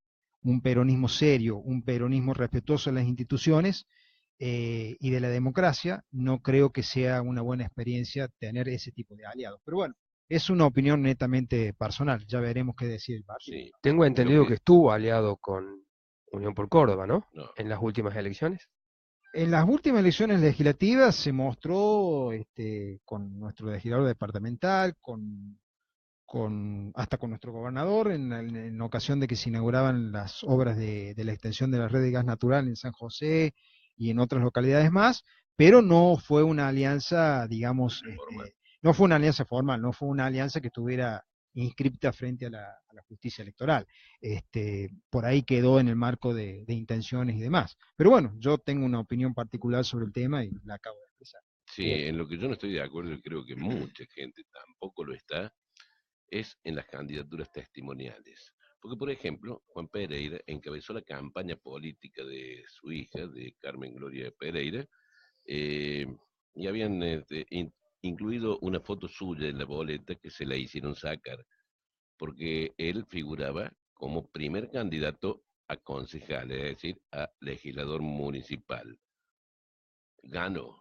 S3: un peronismo serio, un peronismo respetuoso de las instituciones y de la democracia, no creo que sea una buena experiencia tener ese tipo de aliados. Pero bueno, es una opinión netamente personal, ya veremos qué decide el partido.
S2: Sí,
S1: Tengo
S2: lo
S1: entendido que
S2: que,
S1: estuvo aliado con Unión por Córdoba, ¿no?
S2: no,
S1: En las últimas elecciones.
S3: En las últimas elecciones legislativas se mostró con nuestro legislador departamental, hasta con nuestro gobernador, en ocasión de que se inauguraban las obras de la extensión de la red de gas natural en San José y en otras localidades más, pero no fue una alianza, digamos,
S2: formal.
S3: no fue una alianza formal, no fue una alianza que estuviera inscripta frente a la justicia electoral. Por ahí quedó en el marco de intenciones y demás. Pero bueno, yo tengo una opinión particular sobre el tema y la acabo de expresar.
S2: Sí, en lo que yo no estoy de acuerdo y creo que mucha gente tampoco lo está, es en las candidaturas testimoniales. Porque, por ejemplo, Juan Pereira encabezó la campaña política de su hija, de Carmen Gloria Pereira, eh, y habían incluido una foto suya en la boleta que se la hicieron sacar, porque él figuraba como primer candidato a concejal, es decir, a legislador municipal. Ganó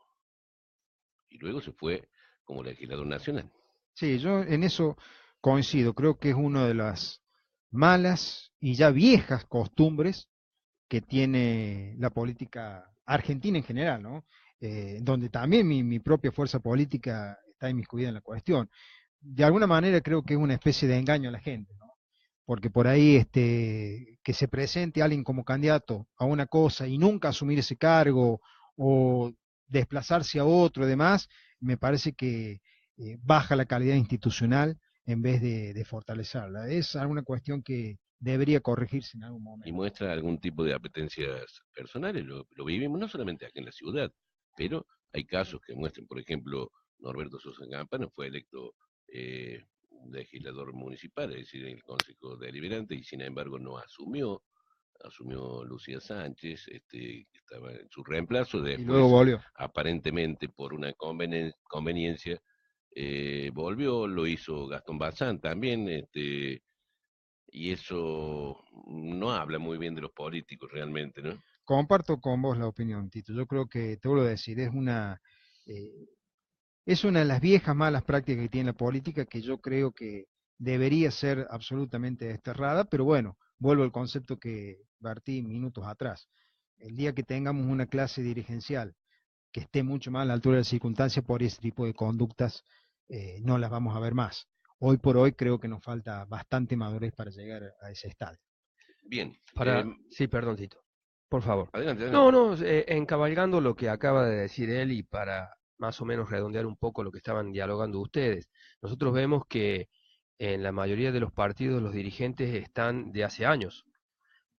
S2: y luego se fue como legislador nacional.
S3: Sí, yo en eso coincido. Creo que es una de las malas y ya viejas costumbres que tiene la política argentina en general, ¿no? Donde también mi propia fuerza política está inmiscuida en la cuestión. de alguna manera creo que es una especie de engaño a la gente, ¿no? Porque por ahí que se presente alguien como candidato a una cosa y nunca asumir ese cargo o desplazarse a otro y demás, me parece que baja la calidad institucional en vez de fortalecerla. Es alguna cuestión que debería corregirse en algún
S2: Y
S3: momento.
S2: muestra algún tipo de apetencias personales. Lo vivimos no solamente aquí en la ciudad, pero hay casos que muestran, por ejemplo, Norberto Sosa Campana fue electo legislador municipal, es decir, en el Consejo Deliberante, y sin embargo no asumió Lucía Sánchez, que estaba en su reemplazo,
S3: Y luego
S2: después
S3: volvió.
S2: aparentemente por una conveniencia volvió, lo hizo Gastón Bazán también, y eso no habla muy bien de los políticos realmente, ¿no?
S3: Comparto con vos la opinión, Tito. Yo creo que, te vuelvo a decir, eh, es una de las viejas malas prácticas que tiene la política que yo creo que debería ser absolutamente desterrada, pero bueno, vuelvo al concepto que vertí minutos atrás. El día que tengamos una clase dirigencial que esté mucho más a la altura de las circunstancias por ese tipo de conductas, no las vamos a ver más. Hoy por hoy creo que nos falta bastante madurez para llegar a ese estado.
S2: Bien,
S1: Sí, perdón, Tito. Por favor.
S2: adelante,
S1: No,
S2: adelante.
S1: no, encabalgando lo que acaba de decir él y para más o menos redondear un poco lo que estaban dialogando ustedes. Nosotros vemos que en la mayoría de los partidos los dirigentes están de hace años.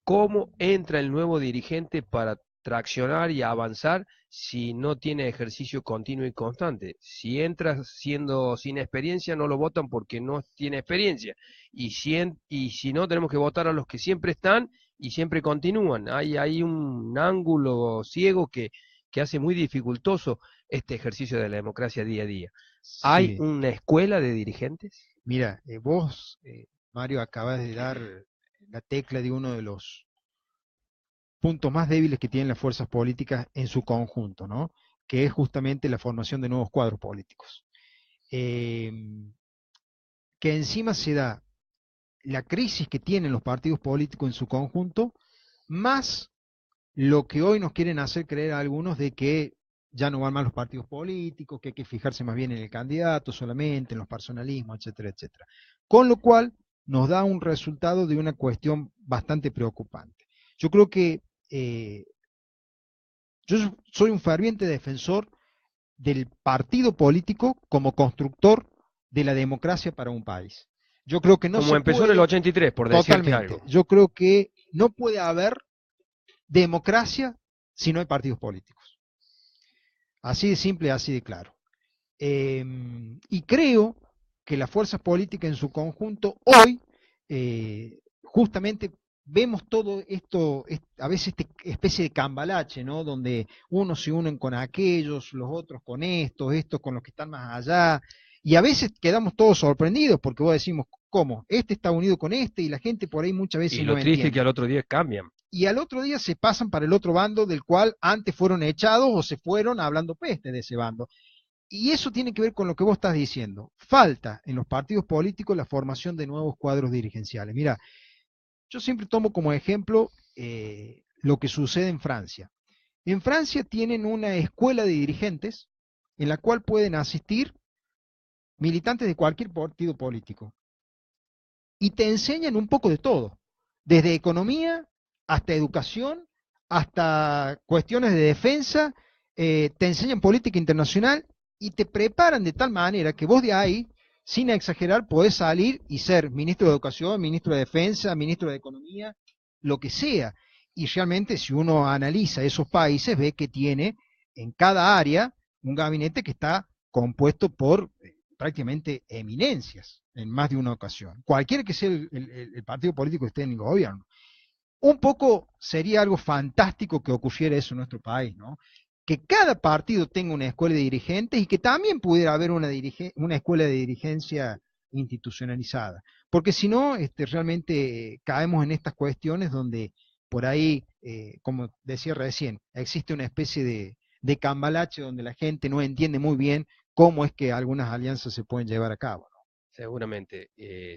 S1: ¿Cómo entra el nuevo dirigente para traccionar y avanzar si no tiene ejercicio continuo y constante? Si entra siendo sin experiencia, no lo votan porque no tiene experiencia. Y si no, tenemos que votar a los que siempre están y siempre continúan. Hay un ángulo ciego que hace muy dificultoso este ejercicio de la democracia día a día. ¿Hay
S3: Sí,
S1: una escuela de dirigentes?
S3: mira, vos, Mario, acabas de dar la tecla de uno de los puntos más débiles que tienen las fuerzas políticas en su conjunto, ¿no? Que es justamente la formación de nuevos cuadros políticos. Eh, que encima se da la crisis que tienen los partidos políticos en su conjunto, más lo que hoy nos quieren hacer creer a algunos de que ya no van más los partidos políticos, que hay que fijarse más bien en el candidato solamente, en los personalismos, etcétera, etcétera. Con lo cual nos da un resultado de una cuestión bastante preocupante. Yo creo que yo soy un ferviente defensor del partido político como constructor de la democracia para un país. Yo creo que no
S1: Como
S3: se
S1: empezó en el
S3: puede,
S1: 83, por decirte
S3: totalmente,
S1: algo.
S3: yo creo que no puede haber democracia si no hay partidos políticos. Así de simple, así de claro. Y creo que las fuerzas políticas en su conjunto hoy, justamente vemos todo esto, a veces esta especie de cambalache, ¿no? Donde unos se unen con aquellos, los otros con estos con los que están más allá, y a veces quedamos todos sorprendidos porque vos decimos, ¿cómo? Este está unido con este y la gente por ahí muchas
S1: Y
S3: veces
S1: lo
S3: no
S1: triste es que
S3: entiende.
S1: al otro día cambian.
S3: Y al otro día se pasan para el otro bando del cual antes fueron echados o se fueron hablando peste de ese bando. Y eso tiene que ver con lo que vos estás diciendo. Falta en los partidos políticos la formación de nuevos cuadros dirigenciales. Mira, yo siempre tomo como ejemplo lo que sucede en Francia. En Francia tienen una escuela de dirigentes en la cual pueden asistir militantes de cualquier partido político y te enseñan un poco de todo, desde economía hasta educación, hasta cuestiones de defensa, te enseñan política internacional y te preparan de tal manera que vos de ahí, sin exagerar, podés salir y ser ministro de Educación, ministro de Defensa, ministro de Economía, lo que sea. Y realmente si uno analiza esos países, ve que tiene en cada área un gabinete que está compuesto por prácticamente eminencias en más de una ocasión, cualquiera que sea el partido político que esté en el gobierno. Un poco sería algo fantástico que ocurriera eso en nuestro país, ¿no? Que cada partido tenga una escuela de dirigentes y que también pudiera haber una escuela de dirigencia institucionalizada. Porque si no, realmente caemos en estas cuestiones donde por ahí, como decía recién, existe una especie de cambalache donde la gente no entiende muy bien cómo es que algunas alianzas se pueden llevar a cabo.
S1: Seguramente.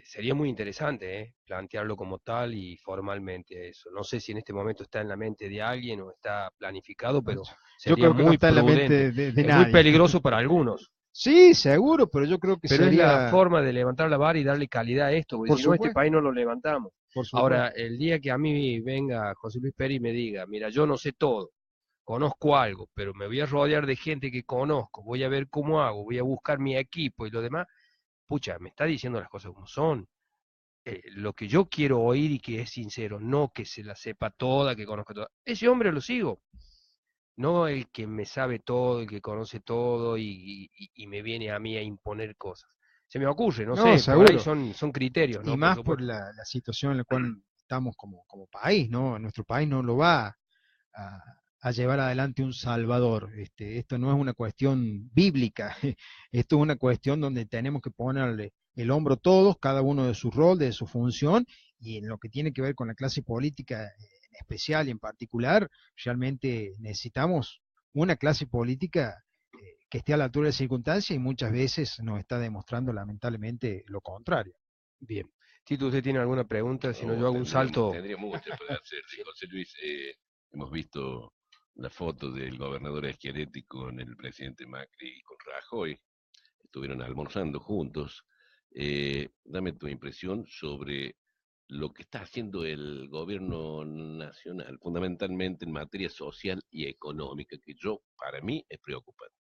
S1: Sería muy interesante, plantearlo como tal y formalmente eso. No sé si en este momento está en la mente de alguien o está planificado,
S3: ¿No?
S1: pero
S3: Yo
S1: sería
S3: creo que no
S1: muy
S3: está en la
S1: prudente.
S3: mente de
S1: Es muy
S3: nadie.
S1: peligroso para algunos.
S3: Sí, seguro, pero yo creo que
S1: Pero es la
S3: sería,
S1: forma de levantar la vara y darle calidad a esto, porque
S3: por
S1: si no, este
S3: supuesto,
S1: país no lo levantamos.
S3: por
S1: Ahora,
S3: supuesto.
S1: el día que a mí venga José Luis Pérez y me diga, mira, yo no sé todo, conozco algo, pero me voy a rodear de gente que conozco, voy a ver cómo hago, voy a buscar mi equipo y lo demás, pucha, me está diciendo las cosas como son. Lo que yo quiero oír y que es sincero, no que se la sepa toda, que conozca toda. Ese hombre lo sigo, no el que me sabe todo, el que conoce todo y me viene a mí a imponer cosas. Se me ocurre, no
S3: No,
S1: sé, por ahí
S3: seguro.
S1: son criterios,
S3: Y
S1: ¿no? Por
S3: más por
S1: supuesto.
S3: la situación en la cual estamos como país, ¿no? Nuestro país no lo va a, a llevar adelante un salvador. Esto no es una cuestión bíblica, esto es una cuestión donde tenemos que ponerle el hombro todos, cada uno de su rol, de su función, y en lo que tiene que ver con la clase política en especial y en particular, realmente necesitamos una clase política que esté a la altura de las circunstancias y muchas veces nos está demostrando lamentablemente lo contrario.
S1: Bien. Tito, ¿usted tiene alguna pregunta? Si no, yo
S2: No,
S1: hago un salto.
S2: tendría mucho para hacer. José Luis, hemos visto la foto del gobernador Schiaretti con el presidente Macri y con Rajoy. Estuvieron almorzando juntos. Dame tu impresión sobre lo que está haciendo el gobierno nacional, fundamentalmente en materia social y económica, que para mí, es preocupante.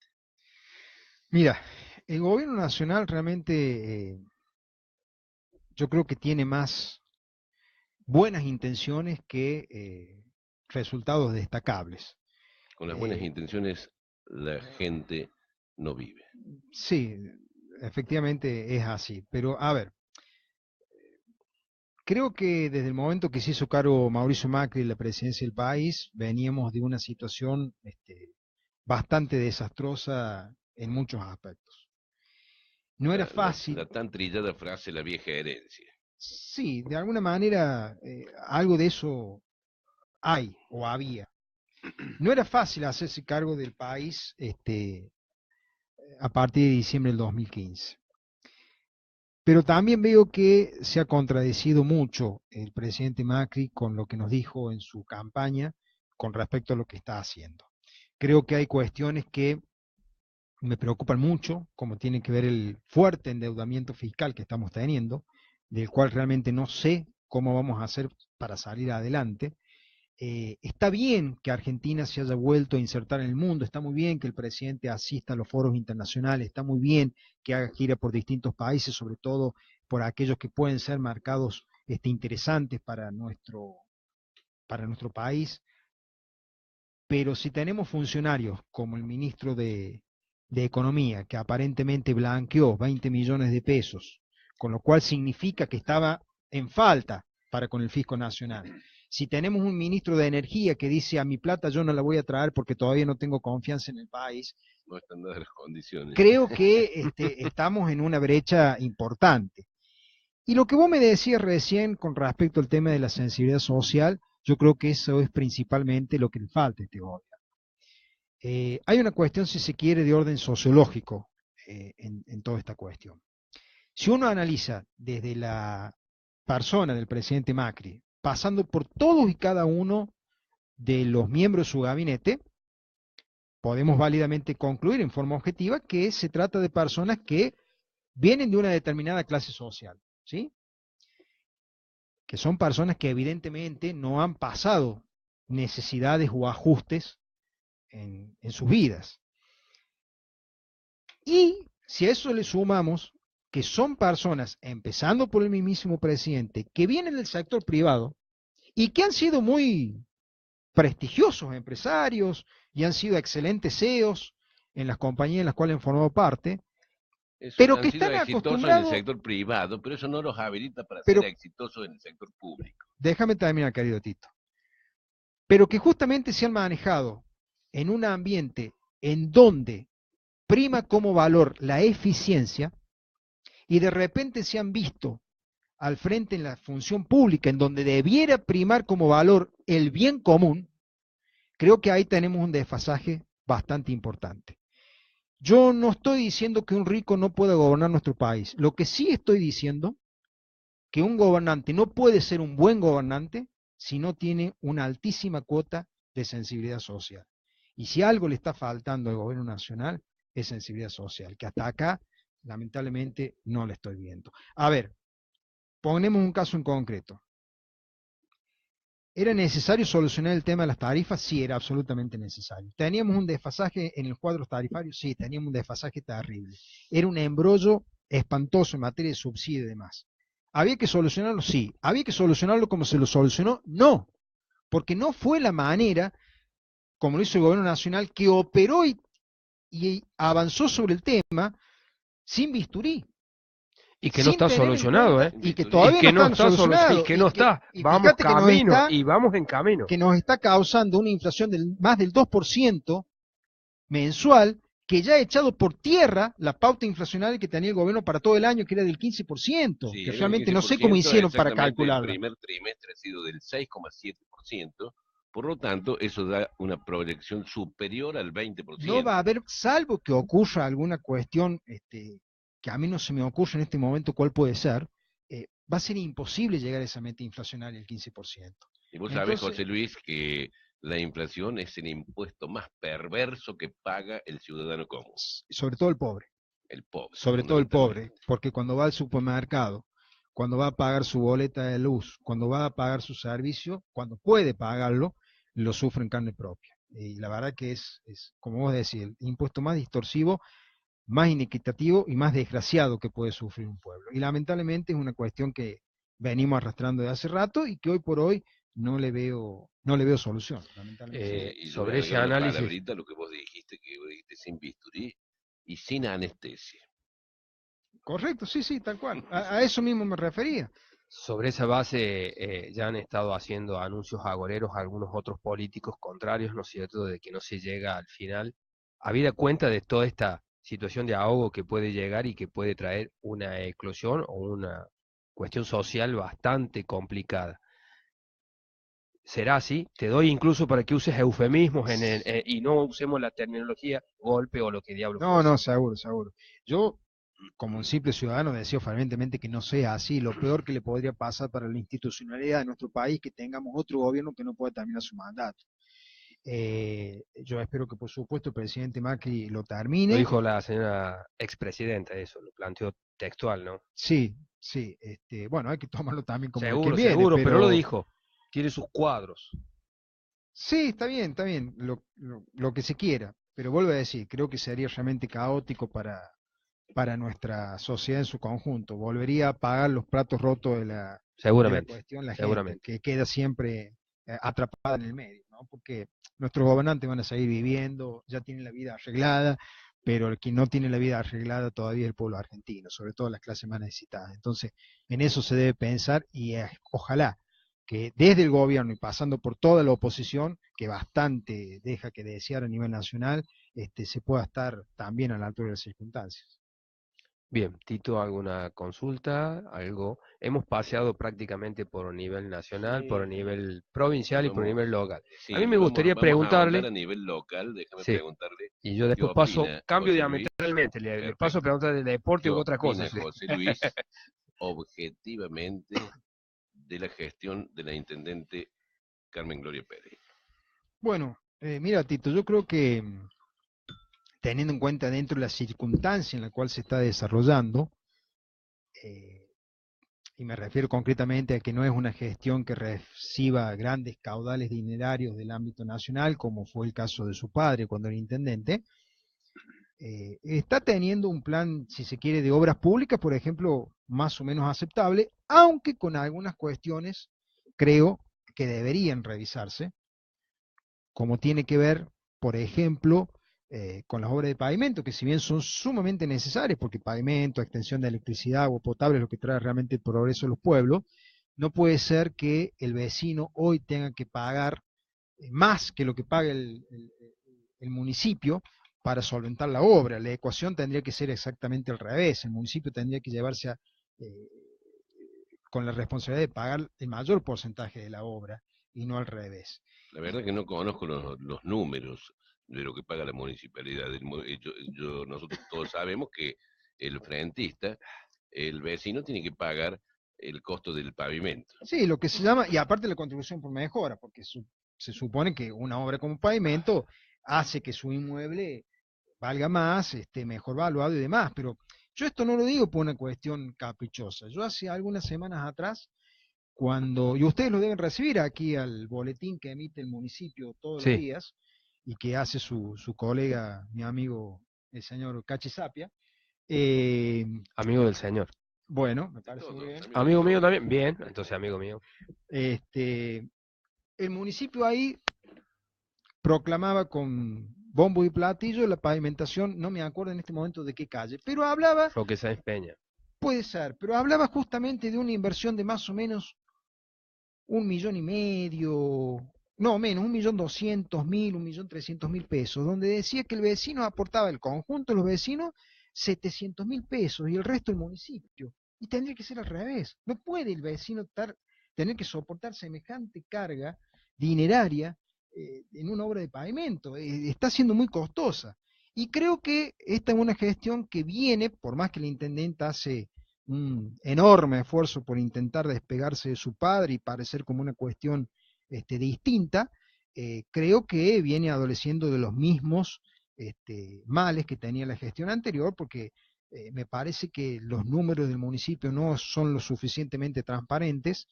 S3: Mira, el gobierno nacional realmente yo creo que tiene más buenas intenciones que resultados destacables.
S2: Con las buenas
S3: Eh,
S2: intenciones, la gente no vive.
S3: sí, efectivamente es así, pero a ver, creo que desde el momento que se hizo cargo Mauricio Macri de la presidencia del país, veníamos de una situación bastante desastrosa en muchos aspectos. No era
S2: La
S3: fácil,
S2: tan trillada frase, la vieja herencia.
S3: sí, de alguna manera algo de eso hay o había. No era fácil hacerse cargo del país a partir de diciembre del 2015. Pero también veo que se ha contradecido mucho el presidente Macri con lo que nos dijo en su campaña con respecto a lo que está haciendo. Creo que hay cuestiones que me preocupan mucho, como tiene que ver el fuerte endeudamiento fiscal que estamos teniendo, del cual realmente no sé cómo vamos a hacer para salir adelante. Está bien que Argentina se haya vuelto a insertar en el mundo, está muy bien que el presidente asista a los foros internacionales, está muy bien que haga gira por distintos países, sobre todo por aquellos que pueden ser mercados interesantes para nuestro país, pero si tenemos funcionarios como el ministro de Economía, que aparentemente blanqueó 20 millones de pesos, con lo cual significa que estaba en falta para con el fisco nacional. Si tenemos un ministro de Energía que dice a mi plata yo no la voy a traer porque todavía no tengo confianza en el país,
S2: No están dadas las condiciones.
S3: creo que estamos en una brecha importante. Y lo que vos me decías recién con respecto al tema de la sensibilidad social, yo creo que eso es principalmente lo que le falta a este gobierno. Hay una cuestión, si se quiere, de orden sociológico en toda esta cuestión. Si uno analiza desde la persona del presidente Macri, pasando por todos y cada uno de los miembros de su gabinete, podemos válidamente concluir en forma objetiva que se trata de personas que vienen de una determinada clase social, ¿sí? Que son personas que evidentemente no han pasado necesidades o ajustes en sus vidas. Y si a eso le sumamos que son personas, empezando por el mismísimo presidente, que vienen del sector privado y que han sido muy prestigiosos empresarios y han sido excelentes CEOs en las compañías en las cuales han formado parte, pero que
S2: Han sido
S3: están
S2: exitosos en el
S3: acostumbrados,
S2: sector privado, pero eso no los habilita para ser
S3: pero
S2: exitosos en el sector público.
S3: déjame terminar, querido Tito, pero que justamente se han manejado en un ambiente en donde prima como valor la eficiencia y de repente se han visto al frente en la función pública, en donde debiera primar como valor el bien común, creo que ahí tenemos un desfasaje bastante importante. Yo no estoy diciendo que un rico no pueda gobernar nuestro país. Lo que sí estoy diciendo que un gobernante no puede ser un buen gobernante si no tiene una altísima cuota de sensibilidad social. Y si algo le está faltando al gobierno nacional es sensibilidad social, que hasta acá, lamentablemente, no la estoy viendo. A ver, ponemos un caso en concreto. ¿Era necesario solucionar el tema de las tarifas? Sí, era absolutamente necesario. ¿Teníamos un desfasaje en el cuadro tarifario? Sí, teníamos un desfasaje terrible. Era un embrollo espantoso en materia de subsidio y demás. ¿Había que solucionarlo? Sí. ¿Había que solucionarlo como se lo solucionó? No, porque no fue la manera, como lo hizo el gobierno nacional, que operó y avanzó sobre el tema sin bisturí.
S1: Y que no está solucionado, ¿eh?
S3: Y que
S2: Y
S3: todavía
S1: Y que
S3: no
S1: no
S3: están
S1: está solucionado, y
S3: solucionados.
S1: que no está.
S3: Y
S1: Vamos
S3: fíjate que
S1: camino, y vamos en camino.
S3: nos está causando una inflación del más del 2% mensual, que ya ha echado por tierra la pauta inflacionaria que tenía el gobierno para todo el año, que era del 15%,
S2: Sí,
S3: que
S2: el
S3: realmente no sé cómo
S2: 15%,
S3: hicieron para
S2: exactamente el
S3: calcularla.
S2: primer trimestre ha sido del 6,7%, por lo tanto, eso da una proyección superior al 20%.
S3: No va a haber, salvo que ocurra alguna cuestión que a mí no se me ocurre en este momento cuál puede ser, va a ser imposible llegar a esa meta inflacionaria del 15%.
S2: Y vos sabés,
S3: Entonces,
S2: José Luis, que la inflación es el impuesto más perverso que paga el ciudadano común,
S3: sobre todo el pobre.
S2: el pobre,
S3: Sobre todo el pobre,
S2: fundamentalmente.
S3: porque cuando va al supermercado, cuando va a pagar su boleta de luz, cuando va a pagar su servicio, cuando puede pagarlo, lo sufre en carne propia. Y la verdad que como vos decís, el impuesto más distorsivo, más inequitativo y más desgraciado que puede sufrir un pueblo. Y lamentablemente es una cuestión que venimos arrastrando de hace rato y que hoy por hoy no le veo solución, lamentablemente.
S2: Y yo voy a
S1: Sobre ese
S2: agregar una
S1: análisis,
S2: palabrita a lo que vos dijiste sin bisturí y sin anestesia.
S3: Correcto, sí, sí, tal cual. A eso mismo me refería.
S1: sobre esa base, ya han estado haciendo anuncios agoreros algunos otros políticos contrarios, ¿no es cierto?, de que no se llega al final, habida cuenta de toda esta situación de ahogo que puede llegar y que puede traer una eclosión o una cuestión social bastante complicada. ¿Será así? Te doy incluso para que uses eufemismos y no usemos la terminología golpe o lo que diablo
S3: No,
S1: fuese.
S3: no, seguro, seguro. Yo, como un simple ciudadano, deseo fervientemente que no sea así. Lo peor que le podría pasar para la institucionalidad de nuestro país, que tengamos otro gobierno que no pueda terminar su mandato. Yo espero que, por supuesto, el presidente Macri lo
S1: Lo
S3: termine.
S1: dijo la señora expresidenta, eso, lo planteó textual, ¿no?
S3: Sí, sí. Bueno, hay que tomarlo también como de quien
S1: Seguro,
S3: viene,
S1: seguro, pero lo
S3: pero
S1: dijo. Tiene sus cuadros.
S3: sí, está bien, lo que se quiera. Pero vuelvo a decir, creo que sería realmente caótico para nuestra sociedad en su conjunto. Volvería a pagar los platos rotos de la
S1: Seguramente,
S3: cuestión la gente,
S1: seguramente.
S3: que queda siempre atrapada en el medio, ¿no? Porque nuestros gobernantes van a seguir viviendo, ya tienen la vida arreglada, pero el que no tiene la vida arreglada todavía es el pueblo argentino, sobre todo las clases más necesitadas. Entonces, en eso se debe pensar y ojalá que desde el gobierno y pasando por toda la oposición, que bastante deja que desear a nivel nacional, se pueda estar también a la altura de las circunstancias.
S1: Bien, Tito, ¿alguna consulta? ¿Algo? Hemos paseado prácticamente por nivel nacional, por
S2: Sí,
S1: nivel provincial y por
S2: vamos,
S1: nivel local. A mí
S2: sí,
S1: me gustaría
S2: vamos a ahondar
S1: preguntarle,
S2: a nivel local. Déjame
S1: sí,
S2: preguntarle
S1: y yo
S2: qué
S1: después paso,
S2: opina
S1: cambio
S2: José Luis.
S1: diametralmente, le paso a
S2: Perfecto.
S1: preguntar de deporte
S2: ¿Qué
S1: u otra cosa.
S2: opina
S1: Sí.
S2: José Luis objetivamente de la gestión de la intendente Carmen Gloria Pérez?
S3: Bueno, mira, Tito, yo creo que teniendo en cuenta dentro de la circunstancia en la cual se está desarrollando, eh, y me refiero concretamente a que no es una gestión que reciba grandes caudales dinerarios del ámbito nacional, como fue el caso de su padre cuando era intendente, está teniendo un plan, si se quiere, de obras públicas, por ejemplo, más o menos aceptable, aunque con algunas cuestiones creo que deberían revisarse, como tiene que ver, por ejemplo, con las obras de pavimento, que si bien son sumamente necesarias, porque pavimento, extensión de electricidad, agua potable es lo que trae realmente el progreso a los pueblos, no puede ser que el vecino hoy tenga que pagar más que lo que paga el municipio para solventar la obra. La ecuación tendría que ser exactamente al revés. El municipio tendría que llevarse eh, con la responsabilidad de pagar el mayor porcentaje de la obra y no al revés.
S2: La verdad que no conozco los números de lo que paga la municipalidad. Nosotros todos sabemos que el frentista, el vecino, tiene que pagar el costo del pavimento.
S3: Sí, lo que se llama, y aparte la contribución por mejora, porque se supone que una obra como pavimento hace que su inmueble valga más, esté mejor valuado y demás, pero yo esto no lo digo por una cuestión caprichosa. Yo hace algunas semanas atrás, y ustedes lo deben recibir aquí al boletín que emite el municipio todos los
S1: Sí,
S3: días y que hace su colega, mi amigo, el señor Cachi Sapia. eh,
S1: amigo del señor.
S3: bueno, me
S2: De
S3: parece muy
S2: todos,
S3: bien.
S2: amigo de
S1: Amigo mío
S2: todos.
S1: también, bien, entonces amigo mío.
S3: Este, el municipio ahí proclamaba con bombo y platillo la pavimentación, no me acuerdo en este momento de qué calle, pero hablaba,
S1: Roque Sáenz Peña.
S3: puede ser, pero hablaba justamente de una inversión de más o menos 1,5 millones, no menos, 1,200,000, 1,300,000 pesos, donde decía que el vecino aportaba, el conjunto de los vecinos, 700,000 pesos y el resto el municipio. Y tendría que ser al revés. No puede el vecino tener que soportar semejante carga dineraria en una obra de pavimento. Está siendo muy costosa. Y creo que esta es una gestión que viene, por más que el intendente hace un enorme esfuerzo por intentar despegarse de su padre y parecer como una cuestión distinta, creo que viene adoleciendo de los mismos males que tenía la gestión anterior, porque me parece que los números del municipio no son lo suficientemente transparentes.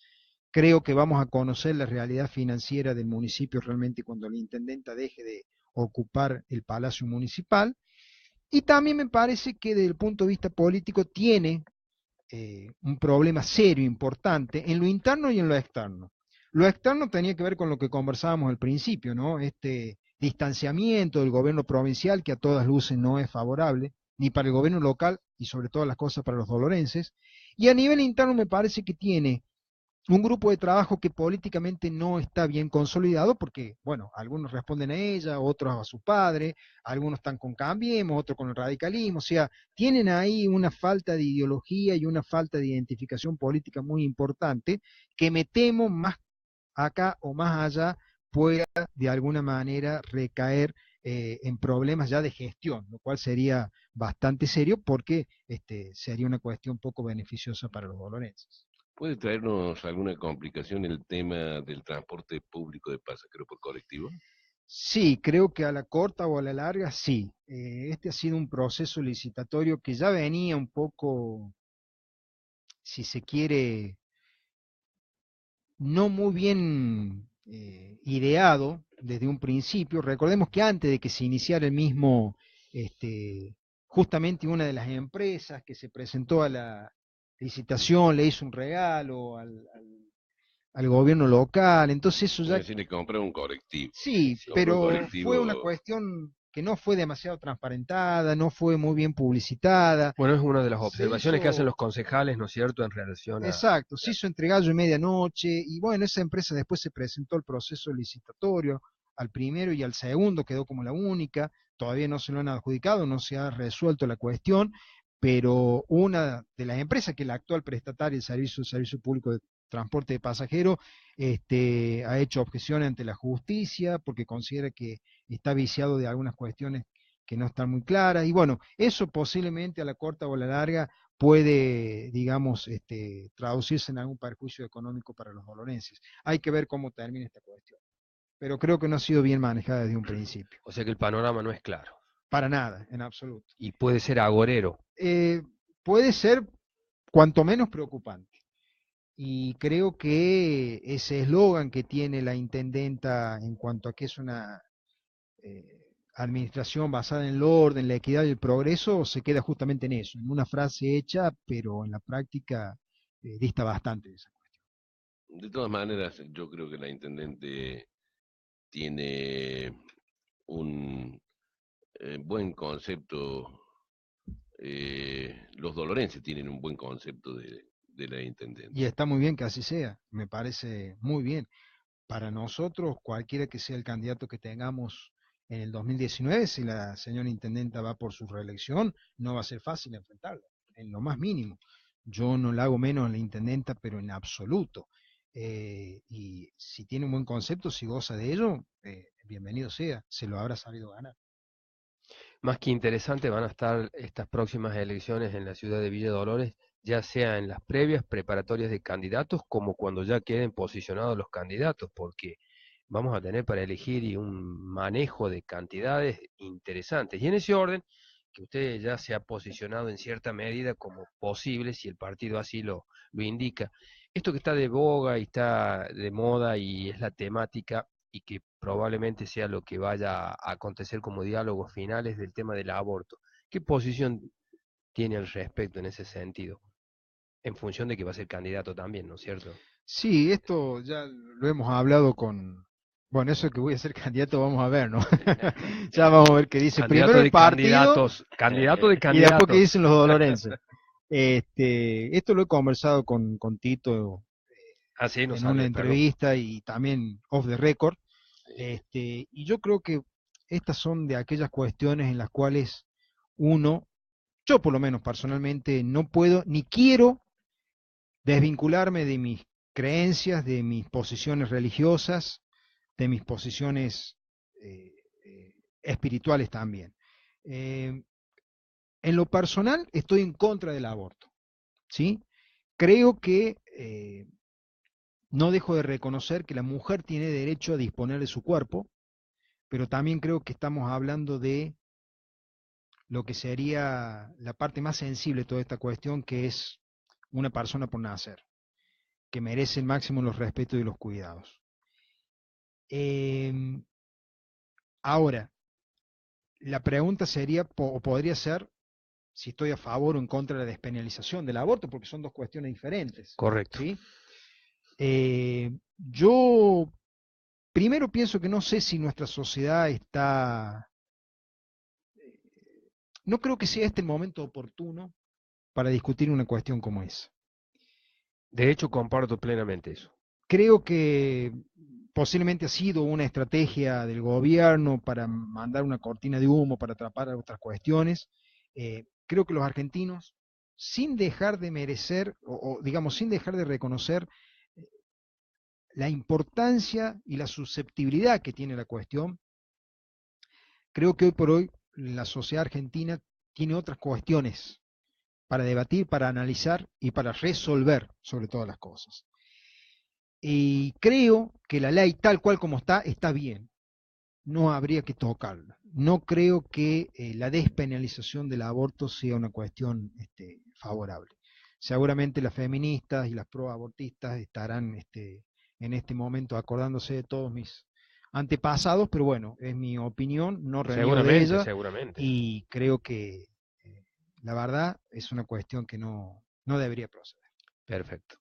S3: Creo que vamos a conocer la realidad financiera del municipio realmente cuando la intendenta deje de ocupar el palacio municipal. Y también me parece que desde el punto de vista político tiene un problema serio, importante, en lo interno y en lo externo. Lo externo tenía que ver con lo que conversábamos al principio, ¿no? Este distanciamiento del gobierno provincial, que a todas luces no es favorable, ni para el gobierno local y sobre todas las cosas para los dolorenses. Y a nivel interno me parece que tiene un grupo de trabajo que políticamente no está bien consolidado porque, bueno, algunos responden a ella, otros a su padre, algunos están con Cambiemos, otros con el radicalismo, o sea, tienen ahí una falta de ideología y una falta de identificación política muy importante que me temo más acá o más allá pueda de alguna manera recaer en problemas ya de gestión, lo cual sería bastante serio porque sería una cuestión poco beneficiosa para los dolorenses.
S2: ¿Puede traernos alguna complicación el tema del transporte público de pasajeros por colectivo?
S3: Sí, creo que a la corta o a la larga, sí. Este ha sido un proceso licitatorio que ya venía un poco, si se quiere, no muy bien ideado desde un principio. Recordemos que antes de que se iniciara el mismo, justamente una de las empresas que se presentó a la licitación le hizo un regalo al gobierno local, entonces eso
S2: Es
S3: ya.
S2: decir, le compré un colectivo.
S3: Sí,
S2: Se compró un
S3: pero fue una
S2: colectivo.
S3: cuestión que no fue demasiado transparentada, no fue muy bien publicitada.
S1: Bueno, es una de las
S3: Se
S1: observaciones que hacen
S3: hizo,
S1: los concejales, ¿no es cierto?, en relación a...
S3: exacto, se hizo entre gallo y medianoche, y bueno, esa empresa después se presentó el proceso licitatorio, al primero y al segundo quedó como la única, todavía no se lo han adjudicado, no se ha resuelto la cuestión, pero una de las empresas, que es la actual prestataria del servicio público de transporte de pasajeros, ha hecho objeciones ante la justicia porque considera que está viciado de algunas cuestiones que no están muy claras, y bueno, eso posiblemente a la corta o a la larga puede, digamos, traducirse en algún perjuicio económico para los dolorenses. Hay que ver cómo termina esta cuestión, pero creo que no ha sido bien manejada desde un principio.
S1: O sea que el panorama no es claro.
S3: Para nada, en absoluto.
S1: Y puede ser agorero.
S3: Eh, Puede ser cuanto menos preocupante. Y creo que ese eslogan que tiene la intendenta en cuanto a que es una administración basada en el orden, la equidad y el progreso, se queda justamente en eso, en una frase hecha, pero en la práctica dista bastante de esa cuestión.
S2: De todas maneras, yo creo que la intendente tiene un buen concepto, los dolorenses tienen un buen concepto de la
S3: Y
S2: intendente.
S3: está muy bien que así sea, me parece muy bien. Para nosotros, cualquiera que sea el candidato que tengamos en el 2019, si la señora intendenta va por su reelección, no va a ser fácil enfrentarla, en lo más mínimo. Yo no la hago menos a la intendenta, pero en absoluto. Y si tiene un buen concepto, si goza de ello, bienvenido sea, se lo habrá sabido ganar.
S1: Más que interesante van a estar estas próximas elecciones en la ciudad de Villa Dolores, ya sea en las previas preparatorias de candidatos como cuando ya queden posicionados los candidatos, porque vamos a tener para elegir y un manejo de cantidades interesantes. Y en ese orden, que usted ya se ha posicionado en cierta medida como posible, si el partido así lo indica. Esto que está de boga y está de moda y es la temática y que probablemente sea lo que vaya a acontecer como diálogos finales del tema del aborto. ¿Qué posición tiene al respecto en ese sentido? En función de que va a ser candidato también, ¿no es cierto?
S3: Sí, esto ya lo hemos hablado con, bueno, eso que voy a ser candidato vamos a ver, ¿no? Ya vamos a ver qué dice
S1: Candidato
S3: primero el
S1: de
S3: partido
S1: candidato de
S3: y después qué
S1: candidatos.
S3: dicen los dolorenses. Esto lo he conversado con Tito
S1: Así nos
S3: en
S1: sale
S3: una
S1: el perro.
S3: entrevista y también off the record. Y yo creo que estas son de aquellas cuestiones en las cuales uno, yo por lo menos personalmente, no puedo ni quiero desvincularme de mis creencias, de mis posiciones religiosas, de mis posiciones eh, espirituales también. Eh, en lo personal estoy en contra del aborto, ¿sí? Creo que no dejo de reconocer que la mujer tiene derecho a disponer de su cuerpo, pero también creo que estamos hablando de lo que sería la parte más sensible de toda esta cuestión, que es una persona por nacer, que merece el máximo los respetos y los cuidados. Eh, Ahora, la pregunta sería, o podría ser, si estoy a favor o en contra de la despenalización del aborto, porque son dos cuestiones diferentes,
S1: Correcto.
S3: ¿sí? Yo primero pienso que no sé si nuestra sociedad está, no creo que sea este el momento oportuno para discutir una cuestión como esa.
S1: De hecho, comparto plenamente eso.
S3: Creo que posiblemente ha sido una estrategia del gobierno para mandar una cortina de humo, para atrapar a otras cuestiones. Creo que los argentinos, sin dejar de merecer, o digamos, sin dejar de reconocer la importancia y la susceptibilidad que tiene la cuestión, creo que hoy por hoy la sociedad argentina tiene otras cuestiones para debatir, para analizar y para resolver sobre todas las cosas. Y creo que la ley tal cual como está bien. No habría que tocarla. No creo que la despenalización del aborto sea una cuestión favorable. Seguramente las feministas y las proabortistas estarán en este momento acordándose de todos mis antepasados, pero bueno, es mi opinión, no reniego de
S1: Seguramente,
S3: ella
S1: seguramente.
S3: y creo que la verdad es una cuestión que no debería proceder.
S1: Perfecto.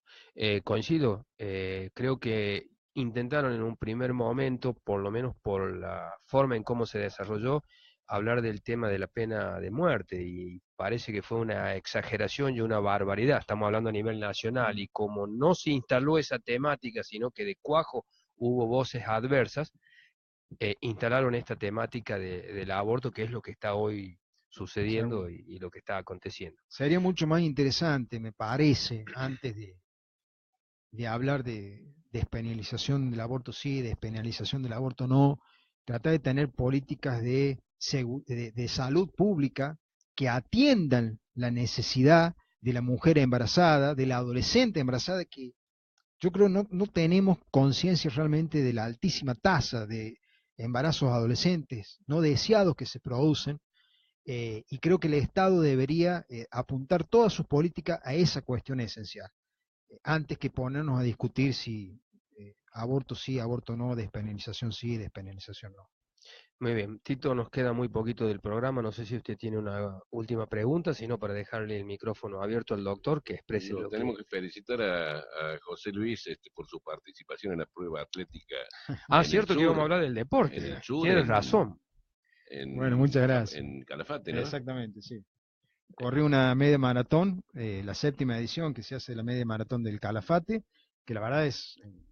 S1: Coincido. Creo que intentaron en un primer momento, por lo menos por la forma en cómo se desarrolló, hablar del tema de la pena de muerte y parece que fue una exageración y una barbaridad. Estamos hablando a nivel nacional y como no se instaló esa temática, sino que de cuajo hubo voces adversas, instalaron esta temática del aborto, que es lo que está hoy sucediendo
S3: Seguro.
S1: y lo que está aconteciendo.
S3: Sería mucho más interesante, me parece, antes de hablar de despenalización del aborto sí, despenalización del aborto no, tratar de tener políticas de salud pública que atiendan la necesidad de la mujer embarazada, de la adolescente embarazada, que yo creo no tenemos conciencia realmente de la altísima tasa de embarazos adolescentes no deseados que se producen, y creo que el Estado debería apuntar todas sus políticas a esa cuestión esencial antes que ponernos a discutir si aborto sí, aborto no, despenalización sí, despenalización no.
S1: Muy bien, Tito, nos queda muy poquito del programa, no sé si usted tiene una última pregunta, sino para dejarle el micrófono abierto al doctor que exprese
S2: No,
S1: lo
S2: tenemos
S1: que...
S2: que felicitar a José Luis por su participación en la prueba atlética
S1: Ah,
S2: en el
S1: cierto que íbamos a
S2: sur,
S1: hablar del
S2: en el
S1: deporte,
S2: sur,
S1: tienes razón.
S3: Bueno, muchas gracias.
S2: En Calafate, ¿no?
S3: Exactamente, sí. Corrí una media maratón, la séptima edición que se hace de la media maratón del Calafate, que la verdad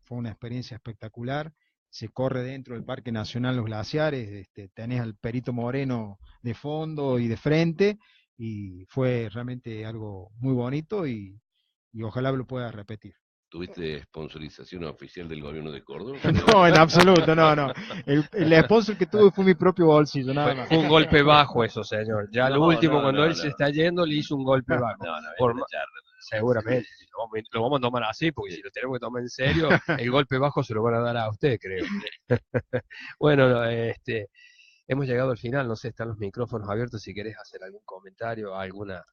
S3: fue una experiencia espectacular. Se corre dentro del Parque Nacional Los Glaciares, tenés al Perito Moreno de fondo y de frente, y fue realmente algo muy bonito y ojalá lo pueda repetir.
S2: ¿Tuviste sponsorización oficial del gobierno de Córdoba?
S3: No, en absoluto, no. El sponsor que tuve fue mi propio bolsillo, nada más.
S1: Fue un golpe bajo eso, señor. Ya lo
S2: No,
S1: último,
S2: no,
S1: cuando
S2: no,
S1: él se
S2: no.
S1: está yendo, le hizo un golpe bajo.
S2: No, no, es
S1: Por,
S2: una charla.
S1: seguramente, lo vamos a tomar así, porque si lo tenemos que tomar en serio, el golpe bajo se lo van a dar a usted, creo. Bueno, hemos llegado al final, no sé, están los micrófonos abiertos si querés hacer algún comentario, alguna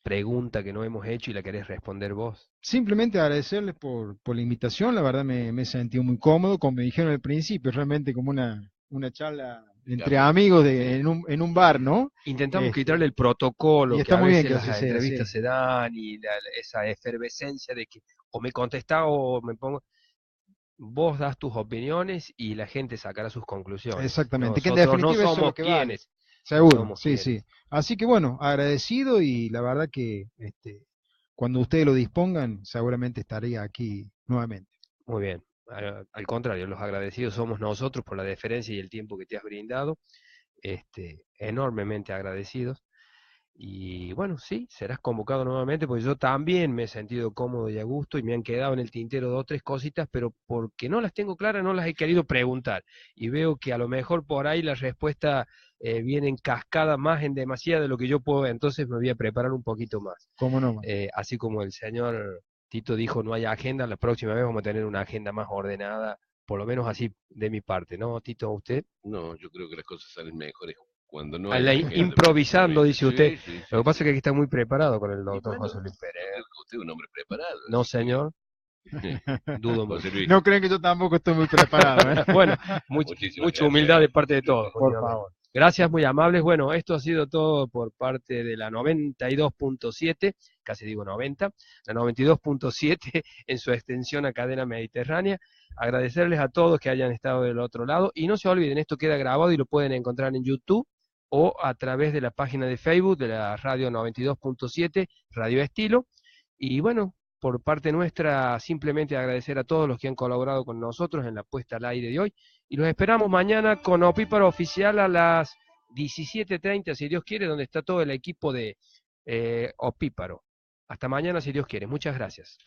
S1: pregunta que no hemos hecho y la querés responder vos.
S3: Simplemente agradecerles por la invitación, la verdad me he sentido muy cómodo, como me dijeron al principio, realmente como una charla entre amigos en un bar, ¿no?
S1: Intentamos quitarle el protocolo
S3: y
S1: que
S3: está
S1: a
S3: muy bien
S1: veces
S3: que
S1: las
S3: así sea,
S1: entrevistas
S3: sí.
S1: se dan y esa efervescencia de que o me contestás o me pongo... Vos das tus opiniones y la gente sacará sus conclusiones.
S3: Exactamente, que en
S1: Nosotros no
S3: definitiva eso es lo
S1: somos
S3: que vale.
S1: quienes, no
S3: Seguro,
S1: somos
S3: sí,
S1: quienes.
S3: sí. Así que bueno, agradecido y la verdad que cuando ustedes lo dispongan, seguramente estaría aquí nuevamente.
S1: Muy bien. Al contrario, los agradecidos somos nosotros por la deferencia y el tiempo que te has brindado. Enormemente agradecidos. Y bueno, sí, serás convocado nuevamente, porque yo también me he sentido cómodo y a gusto y me han quedado en el tintero dos o tres cositas, pero porque no las tengo claras, no las he querido preguntar. Y veo que a lo mejor por ahí la respuesta viene en cascada más en demasía de lo que yo puedo ver, entonces me voy a preparar un poquito más.
S3: ¿Cómo no?
S1: Así como el señor Tito dijo no hay agenda, la próxima vez vamos a tener una agenda más ordenada, por lo menos así de mi parte, ¿no, Tito, usted?
S2: No, yo creo que las cosas salen mejores cuando no hay agenda,
S1: Improvisando,
S2: precisamente.
S1: dice usted.
S2: Sí, sí,
S1: Lo
S2: sí,
S1: que pasa es
S2: sí.
S1: que aquí está muy preparado con el
S2: Y
S1: doctor
S2: bueno,
S1: José Luis
S2: yo
S1: Pérez.
S2: creo que usted es un hombre preparado,
S1: No,
S2: así que
S1: señor, dudo mucho.
S3: No creen que yo tampoco estoy muy preparado, ¿eh?
S1: Bueno,
S2: muchísimas
S1: mucha humildad de
S2: gracias.
S1: parte de todos.
S3: Por favor.
S1: Gracias, muy amables. Bueno, esto ha sido todo por parte de la 92.7, casi digo 90, la 92.7 en su extensión a cadena mediterránea. Agradecerles a todos que hayan estado del otro lado y no se olviden, esto queda grabado y lo pueden encontrar en YouTube o a través de la página de Facebook de la radio 92.7, Radio Estilo. Y bueno, por parte nuestra, simplemente agradecer a todos los que han colaborado con nosotros en la puesta al aire de hoy. Y los esperamos mañana con Opíparo Oficial a las 17:30, si Dios quiere, donde está todo el equipo de Opíparo. Hasta mañana, si Dios quiere. Muchas gracias.